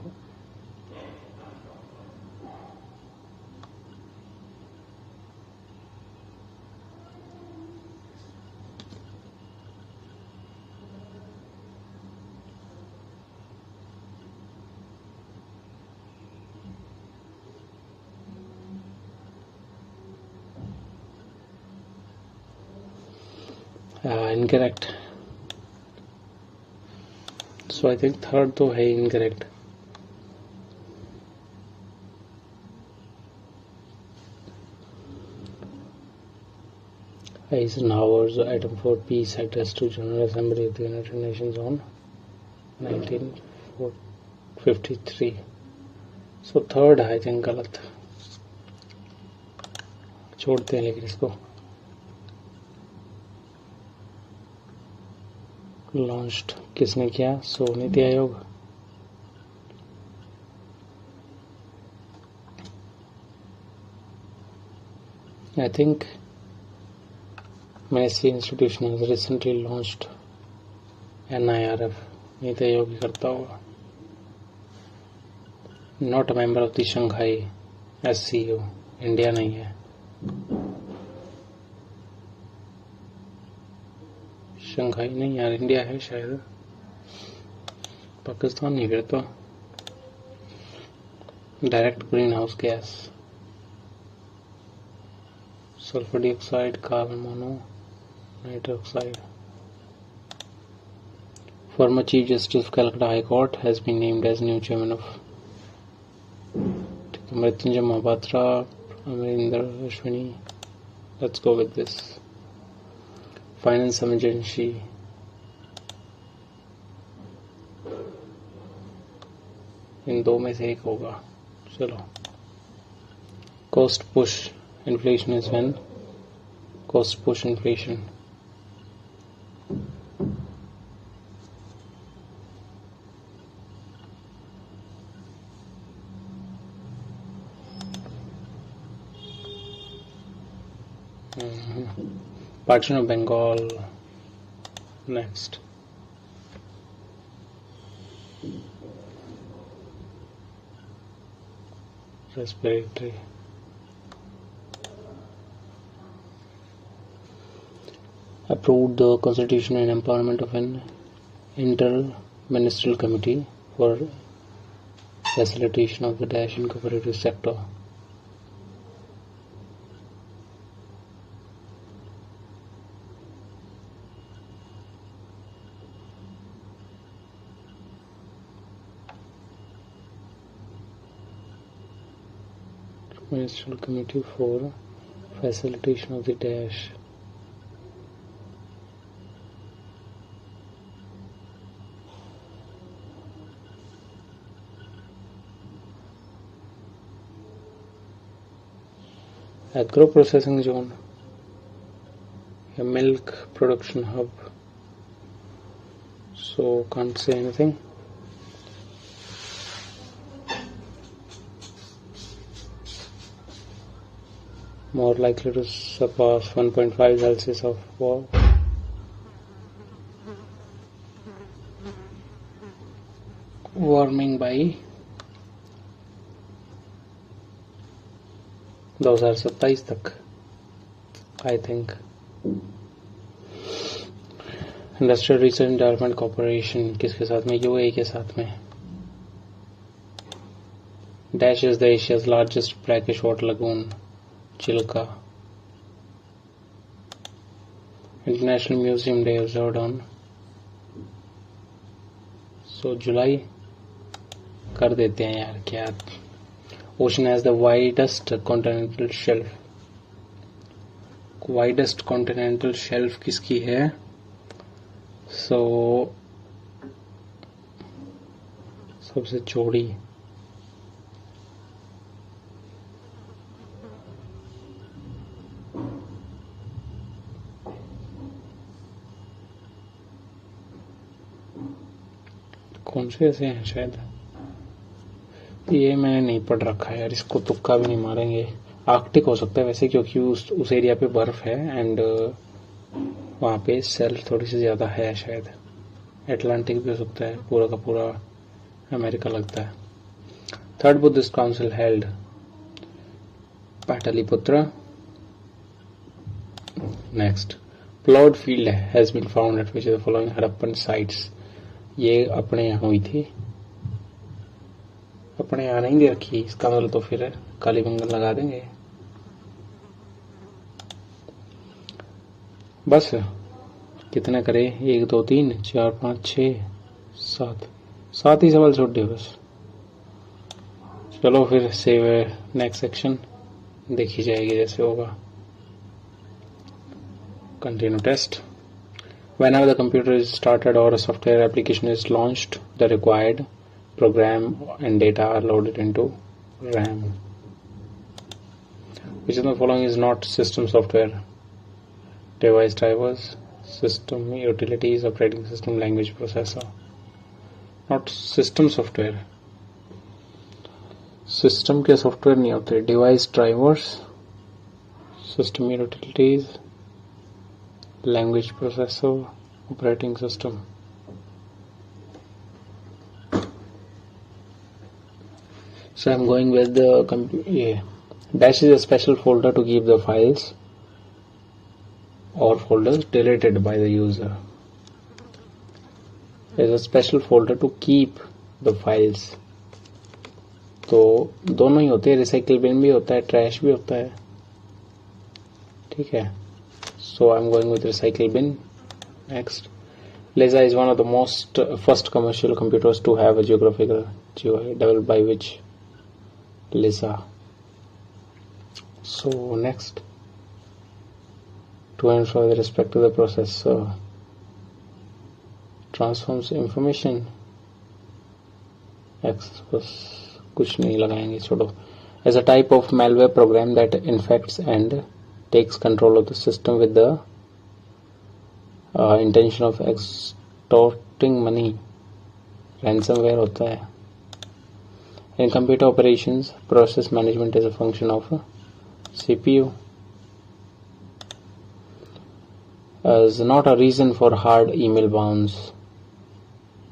incorrect. So I think third तो है incorrect. Eisenhower's item 4 peace address to General Assembly of the United Nations on 1953. So third I think गलत, छोड़ते हैं लेकिन इसको। Launched किसने किया, सो NITI Aayog. I think Messi institution has recently launched NIRF, NITI Aayog ही करता होगा। Not a member of the Shanghai SCO, India नहीं है। शंघाई नहीं यार, इंडिया है शायद, पाकिस्तान नहीं फिर तो। Direct green house gas, sulphur dioxide, carbon mononitrous oxide. Former Chief Justice of Calcutta High Court has been named as new chairman of Mrityunjay Mohapatra, Amarinder Ashwini. Let's go with this. Finance emergency, इन दो में से एक होगा। चलो, cost push inflation is when cost push inflation, partition of Bengal. Next, respiratory, approved the constitution and empowerment of an inter-ministerial committee for facilitation of the dash in cooperative sector. Ministerial Committee for Facilitation of the Dash. Agro Processing Zone, a milk production hub. So can't say anything. More likely to surpass 1.5 Celsius of warming by 2027 तक, I think. Industrial research and development corporation किसके साथ में? UAE के साथ में. Dash is the Asia's largest brackish water lagoon, Chilika. International museum day observed on, so जुलाई कर देते हैं यार क्या. Ocean has the widest continental shelf. Widest continental shelf किसकी है? सो सबसे चौड़ी कौन से ऐसे हैं? शायद ये मैंने नहीं पढ़ रखा है यार, इसको तुक्का भी नहीं मारेंगे. आर्कटिक हो सकता है वैसे, क्योंकि उस एरिया पे बर्फ है एंड वहाँ पे सेल्फ थोड़ी सी ज्यादा है शायद. एटलांटिक भी हो सकता है, पूरा का पूरा अमेरिका लगता है. Third Buddhist council held Pataliputra. Next, ploughed field has been found at which the following Harappan sites. ये अपने यहाँ हुई थी, अपने यहाँ नहीं दे रखी, इसका मतलब तो फिर कालीबंगन लगा देंगे बस. कितने करे? 1 2 3 4 5 6 7 7 ही सवाल छोड़ दिए बस. चलो फिर सेव नेक्स्ट सेक्शन देखी जाएगी जैसे होगा. Continue test. Whenever the computer is started or a software application is launched, the required program and data are loaded into RAM. Which of the following is not system software? Device drivers, system utilities, operating system, language processor. Not system software. System के software नहीं होते. Device drivers, system utilities, language processor, operating system. So I'm going with the Dash is a special folder to keep the files or folders deleted by the user. Is a special folder to keep the files. तो दोनों ही होते हैं, recycle bin भी होता है, trash भी होता है. ठीक है. So I'm going with recycle bin. Next, Lisa is one of the first commercial computers to have a geographical GUI developed by which? Lisa. So next, to and fro with respect to the processor, transforms information. X बस कुछ नहीं लगाएंगे, छोड़ो. As a type of malware program that infects and takes control of the system with the intention of extorting money. Ransomware होता है. In computer operations, process management is a function of CPU. Is not a reason for hard email bounce.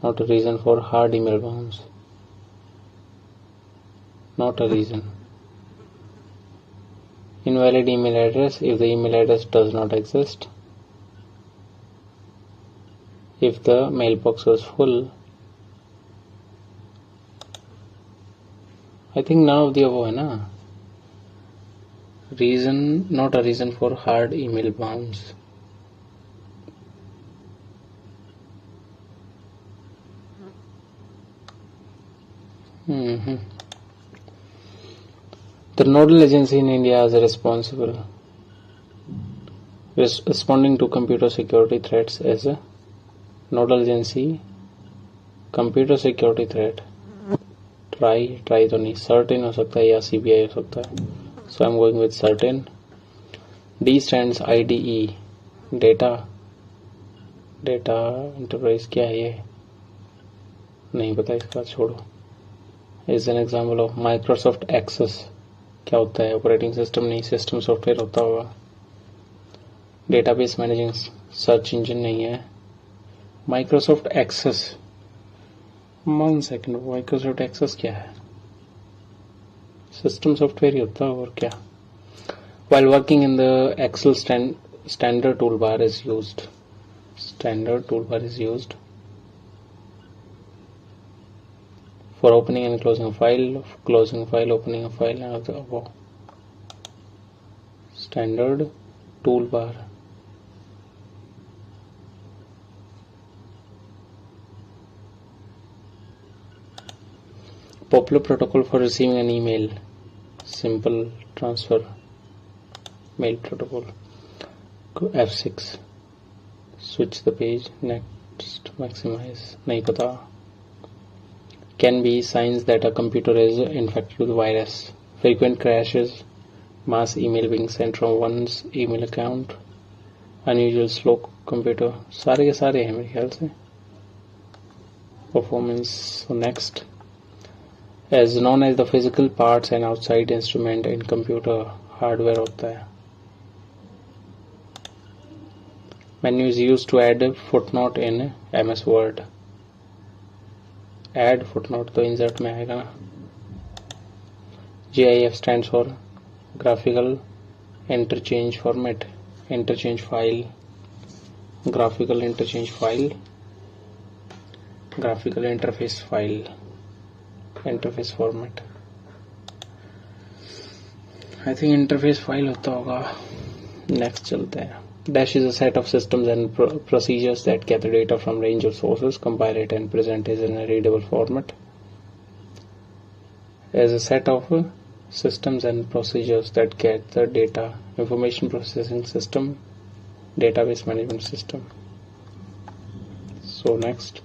Not a reason for hard email bounce. Not a reason. Invalid email address if the email address does not exist. If the mailbox was full. I think none of the above है ना. Reason, not a reason for hard email bounce. The nodal agency in India is responsible responding to computer security threats as a nodal agency computer security threat. Try तो नहीं, certain हो सकता है या CBI हो सकता है. So I'm going with certain. D stands IDE, data enterprise. क्या है ये, नहीं पता, इसका छोड़ो. Is an example of Microsoft Access. क्या होता है, ऑपरेटिंग सिस्टम नहीं, सिस्टम सॉफ्टवेयर होता होगा. डेटाबेस मैनेजिंग सर्च इंजन नहीं है. Microsoft Access, 1 second, Microsoft Access क्या है, सिस्टम सॉफ्टवेयर ही होता है और क्या. While working in the Excel standard toolbar is used. Standard toolbar is used for opening and closing a file, opening a file, and the above. Standard toolbar. Popular protocol for receiving an email. Simple transfer. Mail protocol. F6. Switch the page. Next. Maximize. नहीं पता. Can be signs that a computer is infected with virus. Frequent crashes. Mass email being sent from one's email account. Unusual slow computer. सारे के सारे हैं मेरे ख्याल से. Performance. So next. As known as the physical parts and outside instrument in computer hardware होता है. Menu is used to add footnote in MS Word. Add footnote तो insert में आएगा ना. GIF stands for graphical interchange format. Interchange file. Graphical interchange file. Graphical interface file. Interface format. I think interface file होता होगा. Next चलते हैं. Dash is a set of systems and procedures that gather data from range of sources, compile it and present it in a readable format. As a set of systems and procedures that gather data, information processing system, database management system. So next,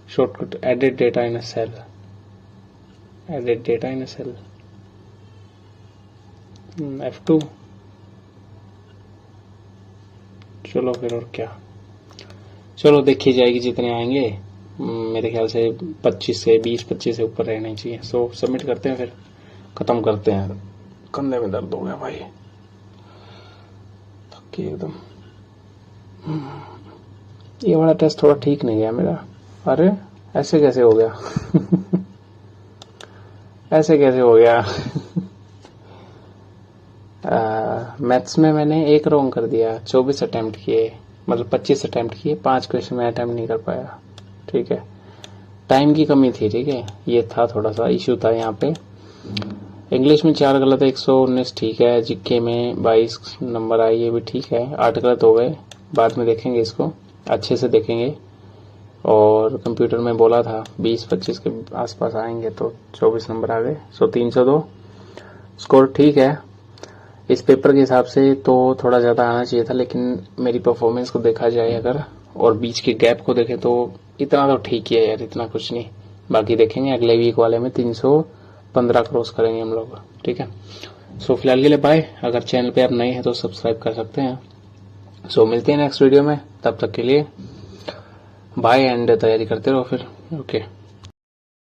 shortcut, edit data in a cell. Edit data in a cell. F2. चलो फिर और क्या, चलो देखी जाएगी जितने आएंगे. मेरे ख्याल से 25 से ऊपर रहना ही चाहिए. सो सबमिट करते हैं, फिर खत्म करते हैं. कंधे में दर्द हो गया भाई, थकी एकदम. ये वाला टेस्ट थोड़ा ठीक नहीं गया मेरा. अरे ऐसे कैसे हो गया ऐसे कैसे हो गया मैथ्स में मैंने 1 रॉन्ग कर दिया. 24 अटेम्प्ट किए, मतलब 25 अटेम्प्ट किए, 5 क्वेश्चन में अटेम्प्ट नहीं कर पाया. ठीक है, टाइम की कमी थी. ठीक है, ये था थोड़ा सा इश्यू था यहाँ पे. इंग्लिश में 4 गलत है, 119 ठीक है. जीके में 22 नंबर आए, ये भी ठीक है. 8 गलत हो गए, बाद में देखेंगे, इसको अच्छे से देखेंगे. और कंप्यूटर में बोला था 20-25 के आसपास आएंगे, तो 24 नंबर आ गए. सो 302 स्कोर ठीक है. इस पेपर के हिसाब से तो थोड़ा ज़्यादा आना चाहिए था, लेकिन मेरी परफॉर्मेंस को देखा जाए अगर, और बीच के गैप को देखें, तो इतना तो ठीक ही है यार, इतना कुछ नहीं. बाकी देखेंगे अगले वीक वाले में 315 क्रॉस करेंगे हम लोग. ठीक है, सो फिलहाल के लिए बाय. अगर चैनल पे आप नए हैं तो सब्सक्राइब कर सकते हैं. सो मिलते हैं नेक्स्ट वीडियो में, तब तक के लिए बाय एंड तैयारी करते रहो फिर. ओके.